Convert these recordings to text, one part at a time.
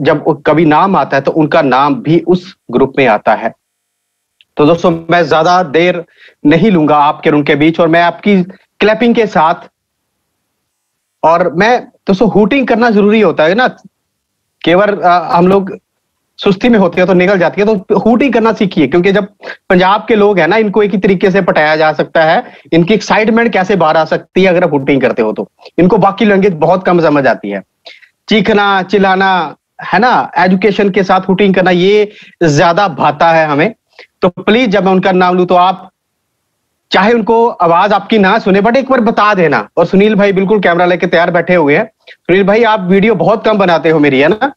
जब कभी नाम आता है तो उनका नाम भी उस ग्रुप में आता है। तो दोस्तों मैं ज्यादा देर नहीं लूंगा आपके और उनके बीच, और मैं आपकी क्लैपिंग के साथ, और मैं दोस्तों हूटिंग करना जरूरी होता है ना, केवल हम लोग सुस्ती में होती है तो निकल जाती है, तो हूटिंग करना सीखिए, क्योंकि जब पंजाब के लोग हैं ना, इनको एक ही तरीके से पटाया जा सकता है, इनकी एक्साइटमेंट कैसे बाहर आ सकती है अगर आप हूटिंग करते हो तो। इनको बाकी लैंग्वेज बहुत कम समझ आती है। चीखना चिल्लाना है ना, एजुकेशन के साथ हूटिंग करना, ये ज्यादा भाता है हमें। तो प्लीज जब मैं उनका नाम लूं तो आप चाहे उनको आवाज आपकी ना सुने बट एक बार बता देना। और सुनील भाई बिल्कुल कैमरा लेके तैयार बैठे हुए हैं। सुनील भाई आप वीडियो बहुत कम बनाते हो मेरी, है ना।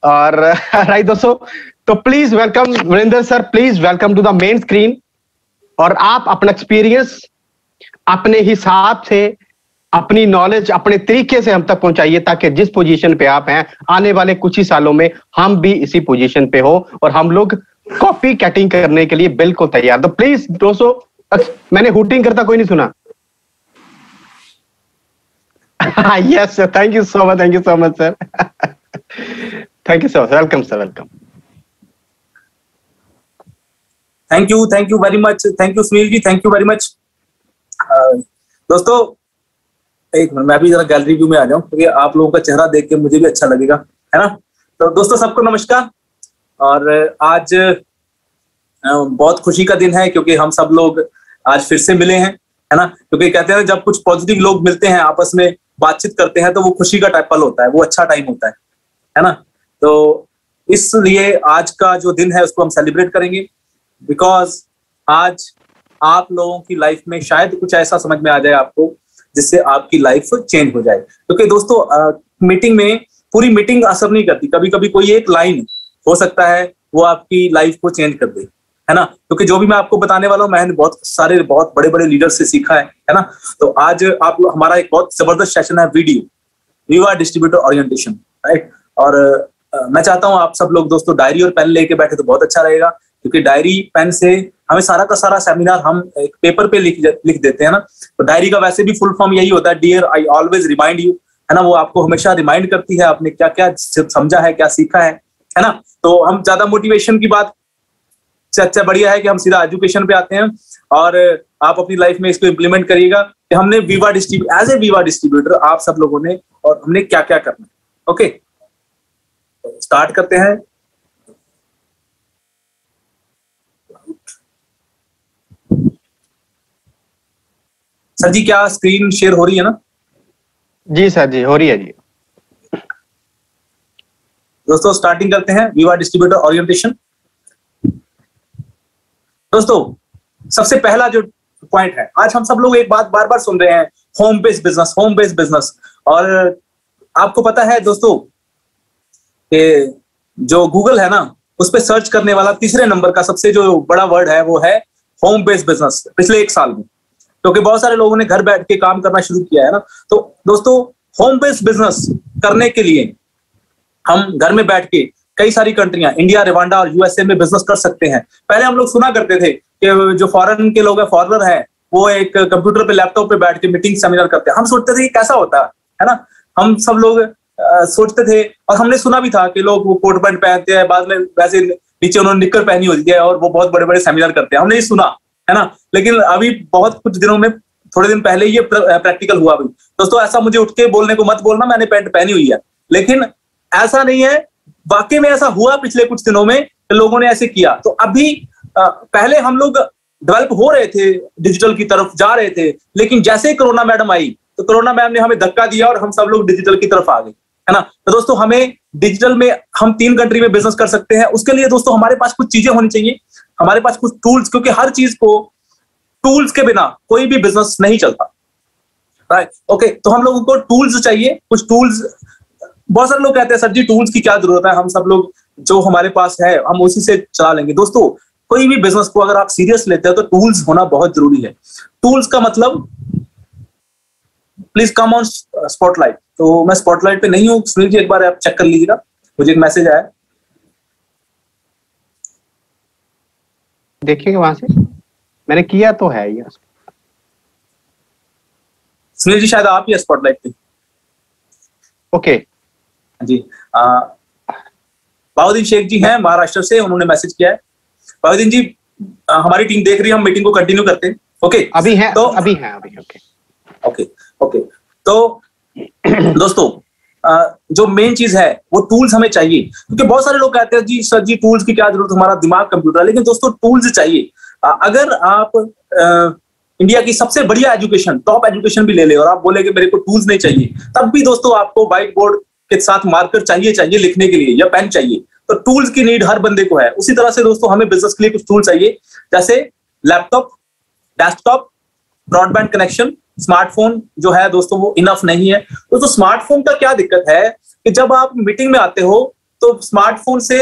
और राइट दोस्तों, तो please welcome Virendra sir, please welcome to the main screen. और आप अपना एक्सपीरियंस अपने हिसाब से, अपनी नॉलेज अपने तरीके से हम तक पहुंचाइए, ताकि जिस पोजीशन पे आप हैं आने वाले कुछ ही सालों में हम भी इसी पोजीशन पे हो और हम लोग कॉपी कैटिंग करने के लिए बिल्कुल तैयार। तो प्लीज दोस्तों, मैंने हूटिंग करता कोई नहीं सुना। Yes sir, thank you so much, thank you so much sir. Thank you sir, welcome sir, welcome. Thank you very much, thank you Sunil ji, thank you very much. दोस्तों एक मिनट, मैं भी जरा गैलरी व्यू में आ जाऊं, क्योंकि आप लोगों का चेहरा देख के मुझे भी अच्छा लगेगा, है ना। तो दोस्तों सबको नमस्कार। और आज बहुत खुशी का दिन है, क्योंकि हम सब लोग आज फिर से मिले हैं, है ना। क्योंकि कहते हैं जब कुछ पॉजिटिव लोग मिलते हैं, आपस में बातचीत करते हैं, तो वो खुशी का पल होता है, वो अच्छा टाइम होता है ना। तो इसलिए आज का जो दिन है उसको हम सेलिब्रेट करेंगे, बिकॉज आज आप लोगों की लाइफ में शायद कुछ ऐसा समझ में आ जाए आपको, जिससे आपकी लाइफ चेंज हो जाए। क्योंकि दोस्तों मीटिंग में पूरी मीटिंग असर नहीं करती, कभी कभी कोई एक लाइन हो सकता है वो आपकी लाइफ को चेंज कर दे, है ना। क्योंकि जो भी मैं आपको बताने वाला हूँ, मैंने बहुत सारे बहुत बड़े बड़े लीडर से सीखा है ना। तो आज आप हमारा एक बहुत जबरदस्त सेशन है, वीवा डिस्ट्रीब्यूटर ओरिएंटेशन, राइट। और मैं चाहता हूँ आप सब लोग दोस्तों डायरी और पेन लेके बैठे तो बहुत अच्छा रहेगा, क्योंकि डायरी पेन से हमें सारा का सारा सेमिनार हम एक पेपर पे लिख देते हैं ना। तो डायरी का वैसे भी फुल फॉर्म यही होता है, dear I always remind you, है ना। वो आपको हमेशा रिमाइंड करती है आपने क्या क्या समझा है, क्या सीखा है ना। तो हम ज्यादा मोटिवेशन की बात से अच्छा बढ़िया है कि हम सीधा एजुकेशन पे आते हैं, और आप अपनी लाइफ में इसको इंप्लीमेंट करिएगा कि हमने एज ए वीवा डिस्ट्रीब्यूटर आप सब लोगों ने और हमने क्या क्या करना है। ओके, स्टार्ट करते हैं। सर जी क्या स्क्रीन शेयर हो रही है ना? जी सर जी, हो रही है जी। दोस्तों स्टार्टिंग करते हैं वीवा डिस्ट्रीब्यूटर ओरिएंटेशन। दोस्तों सबसे पहला जो पॉइंट है, आज हम सब लोग एक बात बार बार सुन रहे हैं, home based business, home based business. और आपको पता है दोस्तों कि जो गूगल है ना, उस पर सर्च करने वाला तीसरे नंबर का सबसे जो बड़ा वर्ड है वो है होम बेस्ड बिजनेस पिछले एक साल में, क्योंकि बहुत सारे लोगों ने घर बैठ के काम करना शुरू किया है ना। तो दोस्तों होम बेस्ड बिजनेस करने के लिए हम घर में बैठ के कई सारी कंट्रियां, इंडिया, रवांडा और यूएसए में बिजनेस कर सकते हैं। पहले हम लोग सुना करते थे कि जो फॉरेन के लोग हैं, फॉरेनर है, वो एक कंप्यूटर पे लैपटॉप पे बैठ के मीटिंग सेमिनार करते हैं। हम सोचते थे कि कैसा होता है ना। हम सब लोग सोचते थे, और हमने सुना भी था कि लोग वो कोट पैंट पहनते हैं, बाद में वैसे नीचे उन्होंने निक्कर पहनी होती है और वो बहुत बड़े बड़े सेमिनार करते हैं, हमने ये सुना, है ना। लेकिन अभी बहुत कुछ दिनों में, थोड़े दिन पहले ये प्रैक्टिकल हुआ भी। दोस्तों ऐसा मुझे उठ के बोलने को मत बोलना मैंने पैंट पहनी हुई है, लेकिन ऐसा नहीं है, वाकई में ऐसा हुआ पिछले कुछ दिनों में, लोगों ने ऐसे किया। तो अभी पहले हम लोग डेवलप हो रहे थे, डिजिटल की तरफ जा रहे थे, लेकिन जैसे ही कोरोना मैडम आई तो कोरोना मैम ने हमें धक्का दिया और हम सब लोग डिजिटल की तरफ आ गए, है ना। तो दोस्तों हमें डिजिटल में हम 3 कंट्री में बिजनेस कर सकते हैं। उसके लिए दोस्तों हमारे पास कुछ चीजें होनी चाहिए, हमारे पास कुछ टूल्स, क्योंकि हर चीज को टूल्स के बिना कोई भी बिजनेस नहीं चलता, राइट। ओके, तो हम लोगों को टूल्स चाहिए, कुछ टूल्स। बहुत सारे लोग कहते हैं सर जी टूल्स की क्या जरूरत है, हम सब लोग जो हमारे पास है हम उसी से चला लेंगे। दोस्तों कोई भी बिजनेस को अगर आप सीरियस लेते हैं तो टूल्स होना बहुत जरूरी है। टूल्स का मतलब, प्लीज कम ऑन स्पॉटलाइट। तो मैं स्पॉटलाइट पे नहीं हूँ, सुनील जी एक बार आप चेक कर लीजिएगा, मुझे एक मैसेज आया, देखिएगा वहां से, मैंने किया तो है ये। सुनील जी शायद आप ही स्पॉटलाइट पे। ओके जी बाउद्दीन शेख जी हैं महाराष्ट्र से, उन्होंने मैसेज किया है। बाउद्दीन जी, हमारी टीम देख रही है, हम मीटिंग को कंटिन्यू करते हैं। ओके, अभी है, तो अभी है, अभी ओके ओके ओके। तो दोस्तों, जो मेन चीज है वो टूल्स हमें चाहिए, क्योंकि बहुत सारे लोग कहते हैं जी सर जी टूल्स की क्या जरूरत, हमारा दिमाग कंप्यूटर है। लेकिन दोस्तों टूल्स चाहिए। अगर आप इंडिया की सबसे बढ़िया एजुकेशन, टॉप एजुकेशन भी ले ले और आप बोले कि मेरे को टूल्स नहीं चाहिए, तब भी दोस्तों आपको व्हाइट बोर्ड के साथ मार्कर चाहिए लिखने के लिए, या पेन चाहिए। तो टूल्स की नीड हर बंदे को है। उसी तरह से दोस्तों हमें बिजनेस के लिए कुछ टूल चाहिए, जैसे laptop, desktop, broadband connection. Smartphone जो है दोस्तों वो इनफ नहीं है। दोस्तों स्मार्टफोन का क्या दिक्कत है कि जब आप मीटिंग में आते हो तो स्मार्टफोन से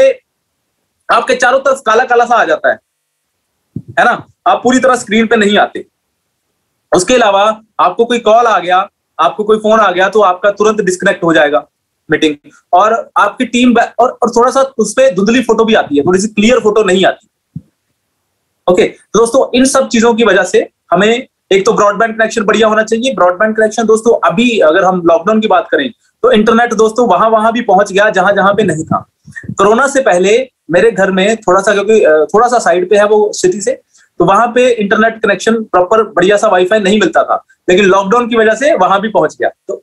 आपके चारों तरफ काला काला सा आ जाता है ना, आप पूरी तरह स्क्रीन पे नहीं आते। उसके अलावा आपको कोई कॉल आ गया, आपको कोई फोन आ गया, तो आपका तुरंत डिस्कनेक्ट हो जाएगा मीटिंग, और आपकी टीम और थोड़ा सा उस पर धुंधली फोटो भी आती है, थोड़ी सी क्लियर फोटो नहीं आती। ओके, तो दोस्तों इन सब चीजों की वजह से हमें एक तो ब्रॉडबैंड कनेक्शन बढ़िया होना चाहिए। ब्रॉडबैंड कनेक्शन दोस्तों, अभी अगर हम लॉकडाउन की बात करें तो इंटरनेट दोस्तों वहां भी पहुंच गया जहां जहां पे नहीं था। कोरोना से पहले मेरे घर में थोड़ा सा, क्योंकि थोड़ा सा साइड पे है वो सिटी से, तो वहां पे इंटरनेट कनेक्शन प्रॉपर बढ़िया सा वाईफाई नहीं मिलता था, लेकिन लॉकडाउन की वजह से वहां भी पहुंच गया। तो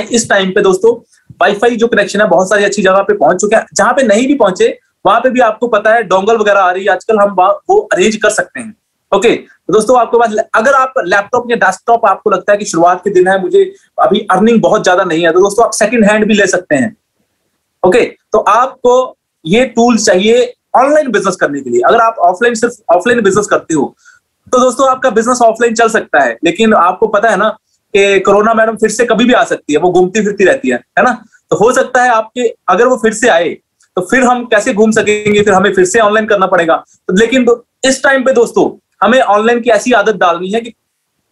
इस टाइम पे दोस्तों वाईफाई जो कनेक्शन है बहुत सारी अच्छी जगह पे पहुंच चुके हैं। जहां पे नहीं भी पहुंचे वहां पे भी आपको पता है डोंगल वगैरह आ रही है आजकल, हम वो अरेंज कर सकते हैं। ओके, तो दोस्तों आपके पास अगर आप लैपटॉप या डेस्कटॉप, आपको लगता है कि शुरुआत के दिन है, मुझे अभी अर्निंग बहुत ज्यादा नहीं है, तो दोस्तों आप सेकंड हैंड भी ले सकते हैं। ओके, तो आपको ये टूल्स चाहिए ऑनलाइन बिजनेस करने के लिए। अगर आप सिर्फ ऑफलाइन बिजनेस करते हो तो दोस्तों आपका बिजनेस ऑफलाइन चल सकता है, लेकिन आपको पता है ना कि कोरोना मैडम फिर से कभी भी आ सकती है, वो घूमती फिरती रहती है ना। तो हो सकता है आपके, अगर वो फिर से आए तो फिर हम कैसे घूम सकेंगे, फिर हमें फिर से ऑनलाइन करना पड़ेगा। तो लेकिन इस टाइम पे दोस्तों हमें ऑनलाइन की ऐसी आदत डालनी है कि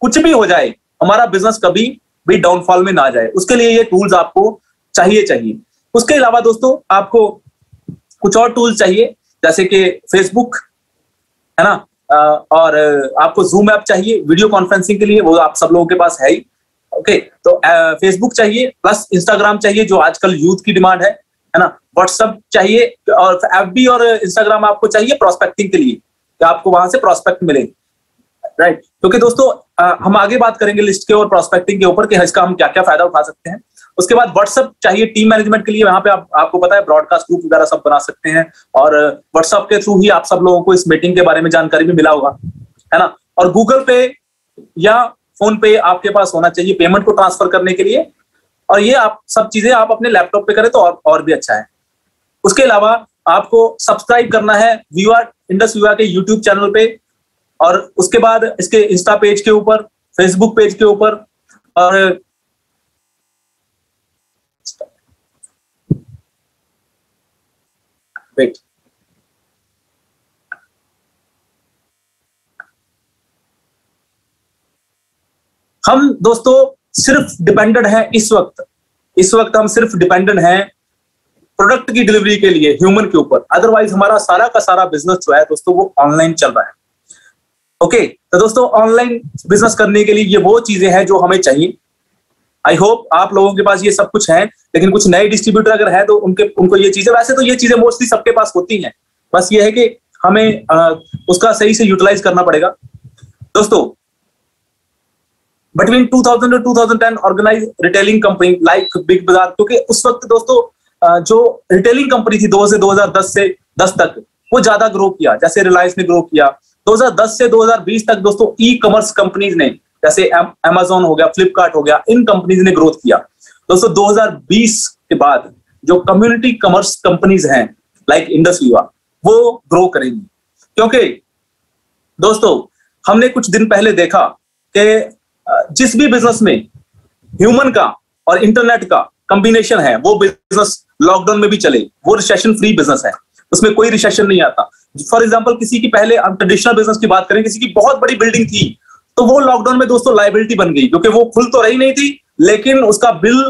कुछ भी हो जाए हमारा बिजनेस कभी भी डाउनफॉल में ना जाए। उसके लिए ये टूल्स आपको चाहिए। उसके अलावा दोस्तों आपको कुछ और टूल्स चाहिए, जैसे कि फेसबुक है ना, और आपको जूम ऐप चाहिए वीडियो कॉन्फ्रेंसिंग के लिए, वो आप सब लोगों के पास है ही। ओके, तो फेसबुक चाहिए, प्लस इंस्टाग्राम चाहिए जो आजकल यूथ की डिमांड है ना। व्हाट्सएप चाहिए, और एफबी और इंस्टाग्राम आपको चाहिए प्रोस्पेक्टिंग के लिए, कि आपको वहां से प्रोस्पेक्ट मिले, राइट। क्योंकि दोस्तों हम आगे बात करेंगे लिस्ट के और प्रोस्पेक्टिंग के ऊपर कि इसका हम क्या क्या फायदा उठा सकते हैं। उसके बाद व्हाट्सएप चाहिए टीम मैनेजमेंट के लिए, वहां पे आपको पता है ब्रॉडकास्ट ग्रुप वगैरह सब बना सकते हैं, और व्हाट्सएप के थ्रू ही आप सब लोगों को इस मीटिंग के बारे में जानकारी भी मिला होगा, है ना। और गूगल पे या फोन पे आपके पास होना चाहिए पेमेंट को ट्रांसफर करने के लिए, और ये आप सब चीजें आप अपने लैपटॉप पे करें तो और भी अच्छा है। उसके अलावा आपको सब्सक्राइब करना है इंडस विवा के यूट्यूब चैनल पे, और उसके बाद इसके इंस्टा पेज के ऊपर, फेसबुक पेज के ऊपर, और वेट, हम दोस्तों सिर्फ डिपेंडेंट हैं इस वक्त हम सिर्फ डिपेंडेंट हैं प्रोडक्ट की डिलीवरी के लिए ह्यूमन के ऊपर। अदरवाइज हमारा सारा का सारा बिजनेस जो है दोस्तों वो ऑनलाइन चल रहा है। ओके, तो दोस्तों ऑनलाइन बिजनेस करने के लिए ये वो चीजें हैं जो हमें चाहिए। आई होप आप लोगों के पास ये सब कुछ है, लेकिन कुछ नए डिस्ट्रीब्यूटर अगर है तो उनको ये चीजें, वैसे तो ये चीजें मोस्टली सबके पास होती हैं, बस ये है कि हमें उसका सही से यूटिलाइज करना पड़ेगा। दोस्तों बिटवीन 2000 और 2010 organise retailing company like Big Bazaar, क्योंकि उस वक्त दोस्तों जो रिटेलिंग कंपनी थी 2010 से 10 तक वो ज्यादा ग्रो किया, जैसे रिलायंस ने ग्रो किया। 2010 से 2020 तक दोस्तों ई कॉमर्स कंपनीज ने, जैसे अमेजोन हो गया, फ्लिपकार्ट हो गया, इन कंपनीज ने ग्रोथ किया। दोस्तों 2020 के बाद जो कम्युनिटी कॉमर्स कंपनीज हैं लाइक इंडस विवा, वो ग्रो करेंगी। क्योंकि दोस्तों हमने कुछ दिन पहले देखा कि जिस भी बिजनेस में ह्यूमन का और इंटरनेट का कॉम्बिनेशन है वो बिजनेस लॉकडाउन में भी चले, वो रिसेशन फ्री बिजनेस है, उसमें कोई रिसेशन नहीं आता। फॉर एग्जांपल किसी की, पहले हम ट्रेडिशनल बिजनेस की बात करें, किसी की बहुत बड़ी बिल्डिंग थी तो वो लॉकडाउन में दोस्तों लायबिलिटी बन गई, क्योंकि वो खुल तो रही नहीं थी लेकिन उसका बिल,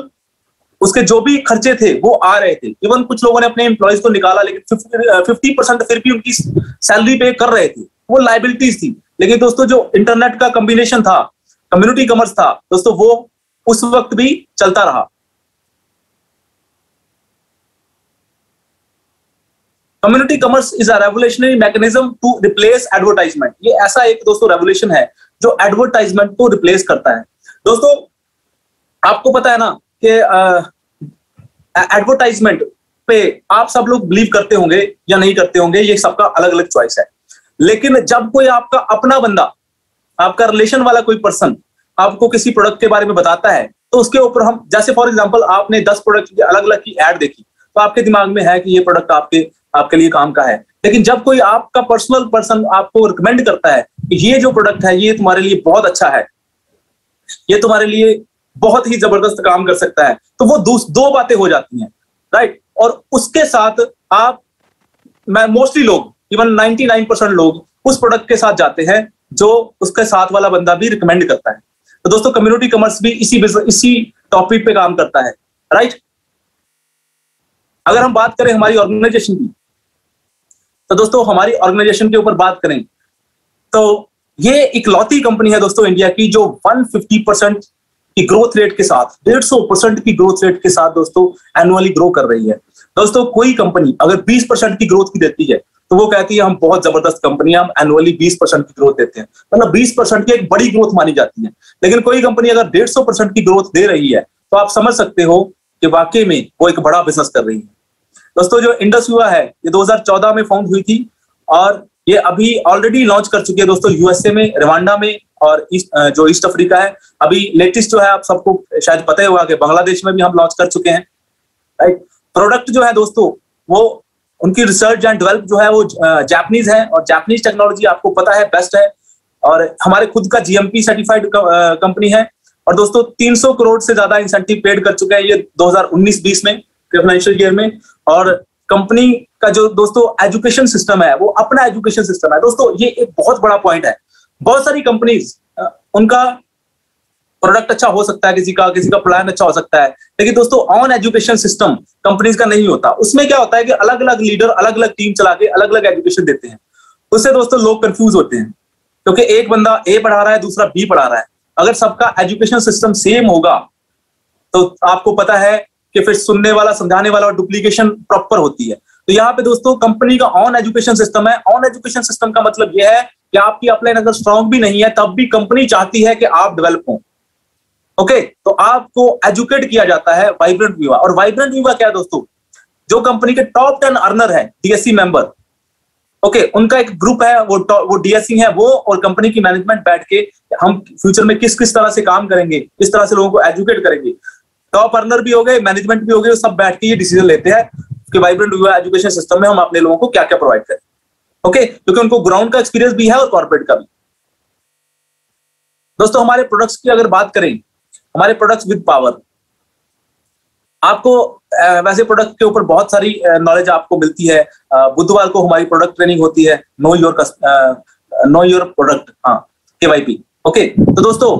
उसके जो भी खर्चे थे वो आ रहे थे। इवन कुछ लोगों ने अपने एम्प्लॉयज को निकाला, लेकिन 50% फिर भी उनकी सैलरी पे कर रहे थे, वो लायबिलिटीज थी। लेकिन दोस्तों जो इंटरनेट का कॉम्बिनेशन था, कम्युनिटी कॉमर्स था दोस्तों, वो उस वक्त भी चलता रहा। Community commerce is a revolutionary mechanism to replace advertisement. ये ऐसा एक दोस्तों रेवोल्यूशन है जो एडवर्टाइजमेंट को रिप्लेस करता है। दोस्तों आपको पता है ना कि एडवर्टाइजमेंट पे आप सब लोग बिलीव करते होंगे या नहीं करते होंगे, ये सबका अलग अलग चॉइस है। लेकिन जब कोई आपका अपना बंदा, आपका रिलेशन वाला कोई पर्सन आपको किसी प्रोडक्ट के बारे में बताता है, तो उसके ऊपर हम, जैसे फॉर एग्जांपल आपने 10 प्रोडक्ट की अलग अलग की ऐड देखी, तो आपके दिमाग में है कि ये प्रोडक्ट आपके लिए काम का है। लेकिन जब कोई आपका पर्सनल पर्सन आपको रिकमेंड करता है कि ये जो प्रोडक्ट है ये तुम्हारे लिए बहुत अच्छा है, ये तुम्हारे लिए बहुत ही जबरदस्त काम कर सकता है, तो वो दो बातें हो जाती हैं, राइट। और उसके साथ आप, मोस्टली लोग, इवन 99% लोग उस प्रोडक्ट के साथ जाते हैं जो उसके साथ वाला बंदा भी रिकमेंड करता है। तो दोस्तों कम्युनिटी कॉमर्स भी इसी टॉपिक पे काम करता है, राइट। अगर हम बात करें हमारी ऑर्गेनाइजेशन की, तो दोस्तों हमारी ऑर्गेनाइजेशन के ऊपर बात करें तो ये इकलौती कंपनी है दोस्तों इंडिया की जो 150% की ग्रोथ रेट के साथ, 150% की ग्रोथ रेट के साथ दोस्तों एनुअली ग्रो कर रही है। दोस्तों कोई कंपनी अगर 20% की ग्रोथ की देती है तो वो कहती है हम बहुत जबरदस्त कंपनी है, हम एनुअली 20% की ग्रोथ देते हैं, मतलब 20% की एक बड़ी ग्रोथ मानी जाती है। लेकिन कोई कंपनी अगर 150% की ग्रोथ दे रही है तो आप समझ सकते हो कि वाकई में वो एक बड़ा बिजनेस कर रही है। दोस्तों जो इंडस युवा है ये 2014 में फाउंड हुई थी और ये अभी ऑलरेडी लॉन्च कर चुकी है दोस्तों यूएसए में, रवांडा में और जो ईस्ट अफ्रीका है। अभी लेटेस्ट जो है आप सबको शायद पता ही होगा कि बांग्लादेश में भी हम लॉन्च कर चुके हैं, राइट। प्रोडक्ट जो है दोस्तों वो उनकी रिसर्च एंड डेवलप जो है वो जापानीज है और जापानीज टेक्नोलॉजी आपको पता है बेस्ट है और हमारे खुद का जीएमपी सर्टिफाइड कंपनी है। और दोस्तों 300 करोड़ से ज्यादा इंसेंटिव पेड कर चुके हैं ये 2019-20 में, फाइनेंशियल ईयर में। और कंपनी का जो दोस्तों एजुकेशन सिस्टम है वो अपना एजुकेशन सिस्टम है। दोस्तों ये एक बहुत बड़ा पॉइंट है। बहुत सारी कंपनीज उनका प्रोडक्ट अच्छा हो सकता है, किसी का प्लान अच्छा हो सकता है, लेकिन दोस्तों ऑन एजुकेशन सिस्टम कंपनीज का नहीं होता। उसमें क्या होता है कि अलग अलग लीडर अलग अलग टीम चला के अलग अलग एजुकेशन देते हैं। उससे दोस्तों लोग कंफ्यूज होते हैं क्योंकि एक बंदा ए पढ़ा रहा है, दूसरा बी पढ़ा रहा है। अगर सबका एजुकेशन सिस्टम सेम होगा तो आपको पता है कि फिर सुनने वाला, समझाने वाला और डुप्लीकेशन प्रॉपर होती है। तो यहाँ पे दोस्तों कंपनी का ऑन एजुकेशन सिस्टम है। ऑन एजुकेशन सिस्टम का मतलब यह है कि आपकी अपलाइन अगर स्ट्रांग भी नहीं है तब भी कंपनी चाहती है कि आप डेवलप हो, ओके। तो आपको एजुकेट किया जाता है वाइब्रेंट वीवा। और वाइब्रेंट वीवा क्या है दोस्तों, जो कंपनी के टॉप 10 अर्नर है डीएससी मेंबर, ओके, उनका एक ग्रुप है, वो डीएससी है, वो और कंपनी की मैनेजमेंट बैठ के हम फ्यूचर में किस किस तरह से काम करेंगे, किस तरह से लोगों को एजुकेट करेंगे। टॉप अर्नर भी हो गए, मैनेजमेंट भी हो गए, सब बैठ के ये डिसीजन लेते हैं कि वाइब्रेंट वीवा एजुकेशन सिस्टम में हम अपने लोगों को क्या क्या प्रोवाइड करें, ओके, क्योंकि उनको ग्राउंड का एक्सपीरियंस भी है और कॉर्पोरेट का भी। दोस्तों हमारे प्रोडक्ट्स की अगर बात करें, हमारे प्रोडक्ट्स विद पावर, आपको वैसे प्रोडक्ट के ऊपर बहुत सारी नॉलेज आपको मिलती है। बुधवार को हमारी प्रोडक्ट ट्रेनिंग होती है, नो योर प्रोडक्ट, हाँ, KYP, ओके। तो दोस्तों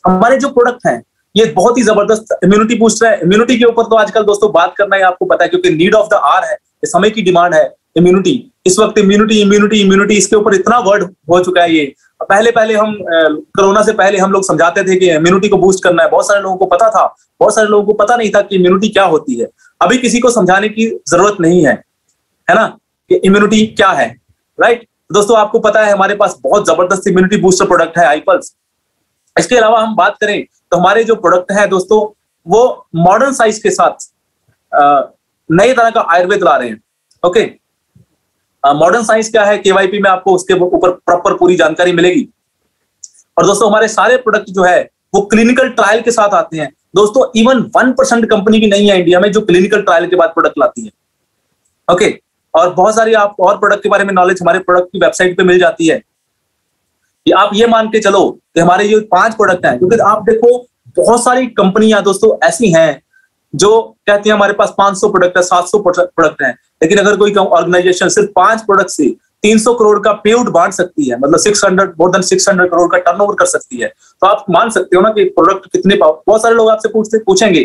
हमारे जो प्रोडक्ट हैं ये बहुत ही जबरदस्त इम्यूनिटी बूस्टर है। इम्यूनिटी के ऊपर तो आजकल दोस्तों बात करना ही आपको पता है क्योंकि नीड ऑफ द आवर है, समय की डिमांड है इम्यूनिटी। इस वक्त इम्यूनिटी इसके ऊपर इतना वर्ड हो चुका है। ये पहले हम कोरोना से पहले हम लोग समझाते थे कि इम्यूनिटी को बूस्ट करना है, बहुत सारे लोगों को पता था, बहुत सारे लोगों को पता नहीं था कि इम्यूनिटी क्या होती है। अभी किसी को समझाने की जरूरत नहीं है ना, कि इम्यूनिटी क्या है, राइट। दोस्तों आपको पता है हमारे पास बहुत जबरदस्त इम्यूनिटी बूस्टर प्रोडक्ट है iPulse। इसके अलावा हम बात करें तो हमारे जो प्रोडक्ट है दोस्तों वो मॉडर्न साइंस के साथ नए तरह का आयुर्वेद ला रहे हैं, ओके। मॉडर्न साइंस क्या है, KYP में आपको उसके ऊपर प्रॉपर पूरी जानकारी मिलेगी। और दोस्तों हमारे सारे प्रोडक्ट जो है वो क्लिनिकल ट्रायल के साथ आते हैं। दोस्तों इवन 1% कंपनी की नहीं है इंडिया में जो क्लिनिकल ट्रायल के बाद प्रोडक्ट लाती है, ओके। और बहुत सारी आप और प्रोडक्ट के बारे में नॉलेज हमारे प्रोडक्ट की वेबसाइट पे मिल जाती है। आप ये मान के चलो कि हमारे ये 5 प्रोडक्ट हैं, क्योंकि आप देखो बहुत सारी कंपनियां दोस्तों ऐसी हैं जो कहती हैं हमारे पास 500 प्रोडक्ट है, 700 प्रोडक्ट हैं, लेकिन अगर कोई ऑर्गेनाइजेशन सिर्फ 5 प्रोडक्ट से 300 करोड़ का पेआउट बांट सकती है, मतलब मोर देन 600 करोड़ का टर्नओवर कर सकती है, तो आप मान सकते हो ना कि प्रोडक्ट कितने बहुत सारे लोग आपसे पूछेंगे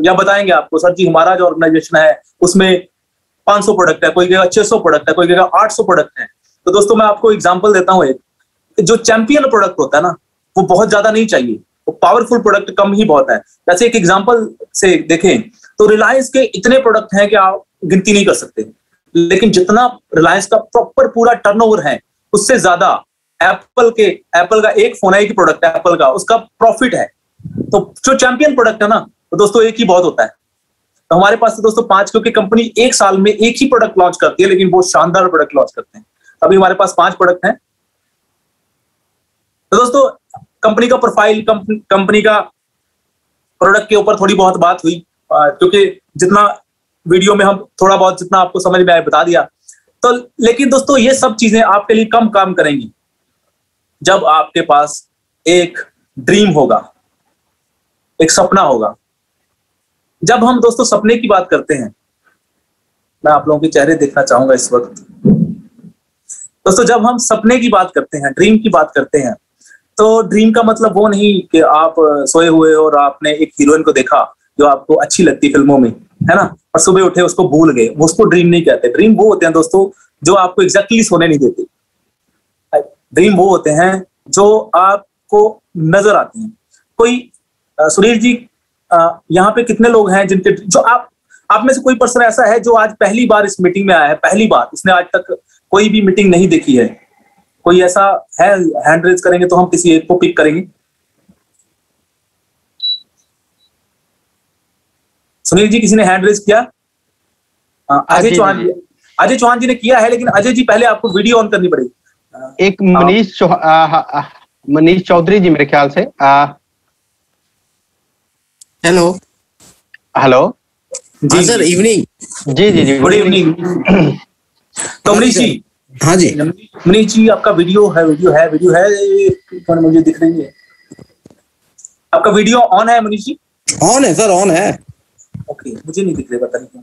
या बताएंगे आपको, सर जी हमारा जो ऑर्गेनाइजेशन है उसमें 500 प्रोडक्ट है, कोई कहेगा 600 प्रोडक्ट है, कोई कहेगा 800 प्रोडक्ट है। तो दोस्तों मैं आपको एग्जांपल देता हूं, एक जो चैंपियन प्रोडक्ट होता है ना वो बहुत ज्यादा नहीं चाहिए, वो पावरफुल प्रोडक्ट कम ही बहुत है। जैसे एक एग्जांपल से देखें तो रिलायंस के इतने प्रोडक्ट हैं कि आप गिनती नहीं कर सकते। लेकिन जितना रिलायंस का प्रॉपर पूरा टर्नओवर है उससे ज्यादा एप्पल का एक फोन है, एक प्रोडक्ट है एप्पल का, उसका प्रॉफिट है। तो जो चैंपियन प्रोडक्ट है ना, तो दोस्तों एक ही बहुत होता है। तो हमारे पास तो दोस्तों 5, क्योंकि कंपनी एक साल में एक ही प्रोडक्ट लॉन्च करती है, लेकिन बहुत शानदार प्रोडक्ट लॉन्च करते हैं। अभी हमारे पास 5 प्रोडक्ट हैं। तो दोस्तों कंपनी का प्रोफाइल, कंपनी का प्रोडक्ट के ऊपर थोड़ी बहुत बात हुई, क्योंकि जितना वीडियो में हम थोड़ा बहुत जितना आपको समझ में आया बता दिया। तो लेकिन दोस्तों ये सब चीजें आपके लिए कम काम करेंगी जब आपके पास एक ड्रीम होगा, एक सपना होगा। जब हम दोस्तों सपने की बात करते हैं, मैं आप लोगों के चेहरे देखना चाहूंगा इस वक्त। दोस्तों जब हम सपने की बात करते हैं, ड्रीम की बात करते हैं, तो ड्रीम का मतलब वो नहीं कि आप सोए हुए और आपने एक हीरोइन को देखा जो आपको अच्छी लगती फिल्मों में, है ना, और सुबह उठे उसको भूल गए, वो उसको ड्रीम नहीं कहते। ड्रीम वो होते हैं दोस्तों जो आपको एग्जैक्टली सोने नहीं देते। ड्रीम वो होते हैं जो आपको नजर आते हैं। कोई सुनील जी, यहाँ पे कितने लोग हैं जिनके जो आप में से कोई पर्सन ऐसा है जो आज पहली बार इस मीटिंग में आया है, पहली बार, इसने आज तक कोई भी मीटिंग नहीं देखी है? कोई ऐसा है? हैंड रेज करेंगे तो हम किसी एक को पिक करेंगे। सुनील जी, किसी ने हैंड रेज किया? अजय चौहान जी ने किया है, लेकिन अजय जी पहले आपको वीडियो ऑन करनी पड़ेगी। एक मनीष चौधरी जी मेरे ख्याल से। हेलो जी सर, इवनिंग। जी गुड इवनिंग। तो मनीष जी, हाँ जी मनीष जी, आपका वीडियो है मुझे दिख रही है। आपका वीडियो ऑन है मनीष जी? ऑन है सर, ऑन है। ओके, मुझे नहीं दिख रहे, पता नहीं क्यों।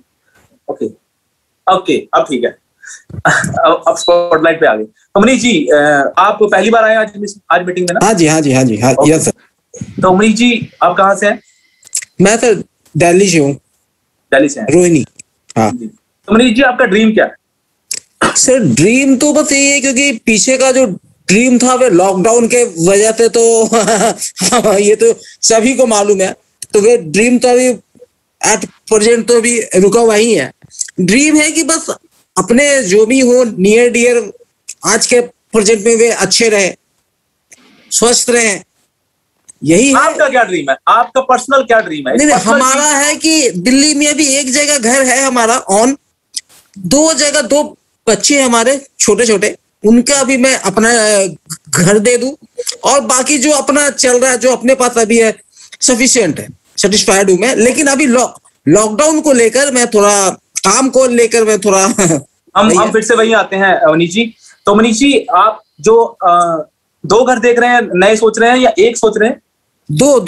ओके, अब ठीक है। अब स्पॉटलाइट पे आ गए। तो मनीष जी, आप पहली बार आए आज मीटिंग में ना? हाँ जी, यस सर। तो मनीष जी, आप कहाँ से हैं? मैं सर दिल्ली से हूँ। दिल्ली से हैं? रोहिणी। हाँ तो मनीष जी, आपका ड्रीम क्या है? सर ड्रीम तो बस यही है, क्योंकि पीछे का जो ड्रीम था वो लॉकडाउन के वजह से तो ये तो सभी को मालूम है। तो वे ड्रीम तो अभी एट प्रेजेंट तो अभी रुका हुआ ही है। ड्रीम है कि बस अपने जो भी हो नियर डियर आज के प्रेजेंट में वे अच्छे रहे, स्वस्थ रहे, यही है। आपका क्या ड्रीम है? आपका पर्सनल क्या ड्रीम है? नहीं, हमारा है कि दिल्ली में अभी एक जगह घर है हमारा ऑन, 2 जगह 2 बच्चे हमारे छोटे छोटे, उनका अभी मैं अपना घर दे दूं, और बाकी जो अपना चल रहा है, जो अपने पास अभी है, सफिशिएंट है, सेटिस्फाइड हूं मैं। लेकिन अभी लॉकडाउन को लेकर मैं थोड़ा, काम को लेकर मैं थोड़ा हम फिर से वही आते हैं मनीष जी। तो मनीष जी, आप जो 2 घर देख रहे हैं, नए सोच रहे हैं या एक सोच रहे हैं? दो।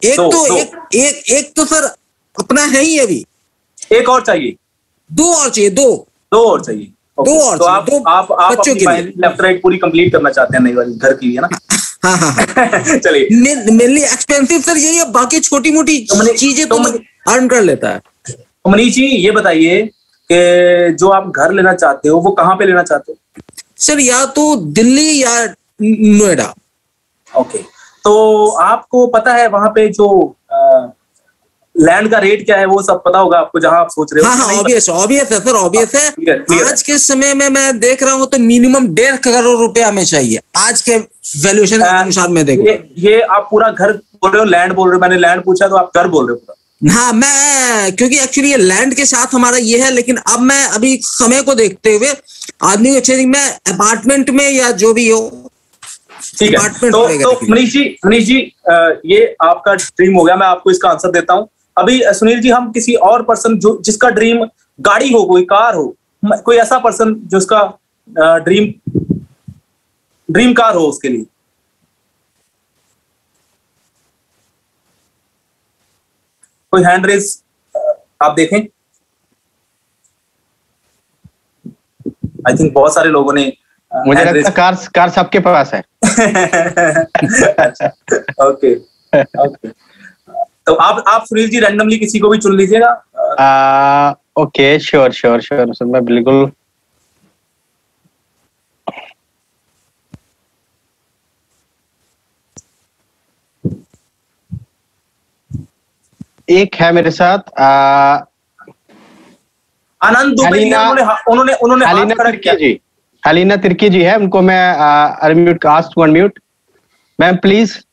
एक तो सर अपना है ही अभी। एक और चाहिए? 2 और चाहिए, 2 और चाहिए। दो और तो आप बच्चों के लिए लेफ्ट राइट पूरी कंप्लीट करना चाहते हैं नई वाली घर की, है ना? हाँ। चलिए, मेनली एक्सपेंसिव सर यही है, बाकी छोटी मोटी चीजें तो अर्न कर लेता है। तो मनीष जी, ये बताइए कि जो आप घर लेना चाहते हो वो कहाँ पे लेना चाहते हो? सर या तो दिल्ली या नोएडा। ओके, तो आपको पता है वहां पे जो लैंड का रेट क्या है, वो सब पता होगा आपको जहां आप सोच रहे हो? हाँ, ऑब्वियस है सर, ऑब्वियस है। आज के समय में मैं देख रहा हूँ तो मिनिमम 1.5 करोड़ रुपया हमें चाहिए आज के वैल्यूएशन के अनुसार। मैं देखो ये आप पूरा घर बोल रहे हो, लैंड बोल रहे हो? मैंने लैंड पूछा तो आप घर बोल रहे हो पूरा? हाँ, मैं क्योंकि एक्चुअली ये लैंड के साथ हमारा ये है, लेकिन अब मैं अभी समय को देखते हुए आदमी को चाहिए मैं अपार्टमेंट में या जो भी हो। ठीक है, तो मनीष जी, ये आपका ड्रीम हो गया, मैं आपको इसका आंसर देता हूं। अभी सुनील जी, हम किसी और पर्सन जो जिसका ड्रीम गाड़ी हो, कोई कार हो, कोई ऐसा पर्सन जिसका ड्रीम कार हो, उसके लिए कोई हैंड रेस आप देखें। आई थिंक बहुत सारे लोगों ने मुझे लगता है कार सबके पास है। ओके, तो आप सुनील जी रैंडमली किसी को भी चुन लीजिएगा। ओके, श्योर सर, मैं बिल्कुल। एक है मेरे साथ, आनंद दुबे जी, उन्होंने हाथ खड़ा किया। हलीना तिर्की जी है, उनको मैं unmute ask to unmute. Ma'am please.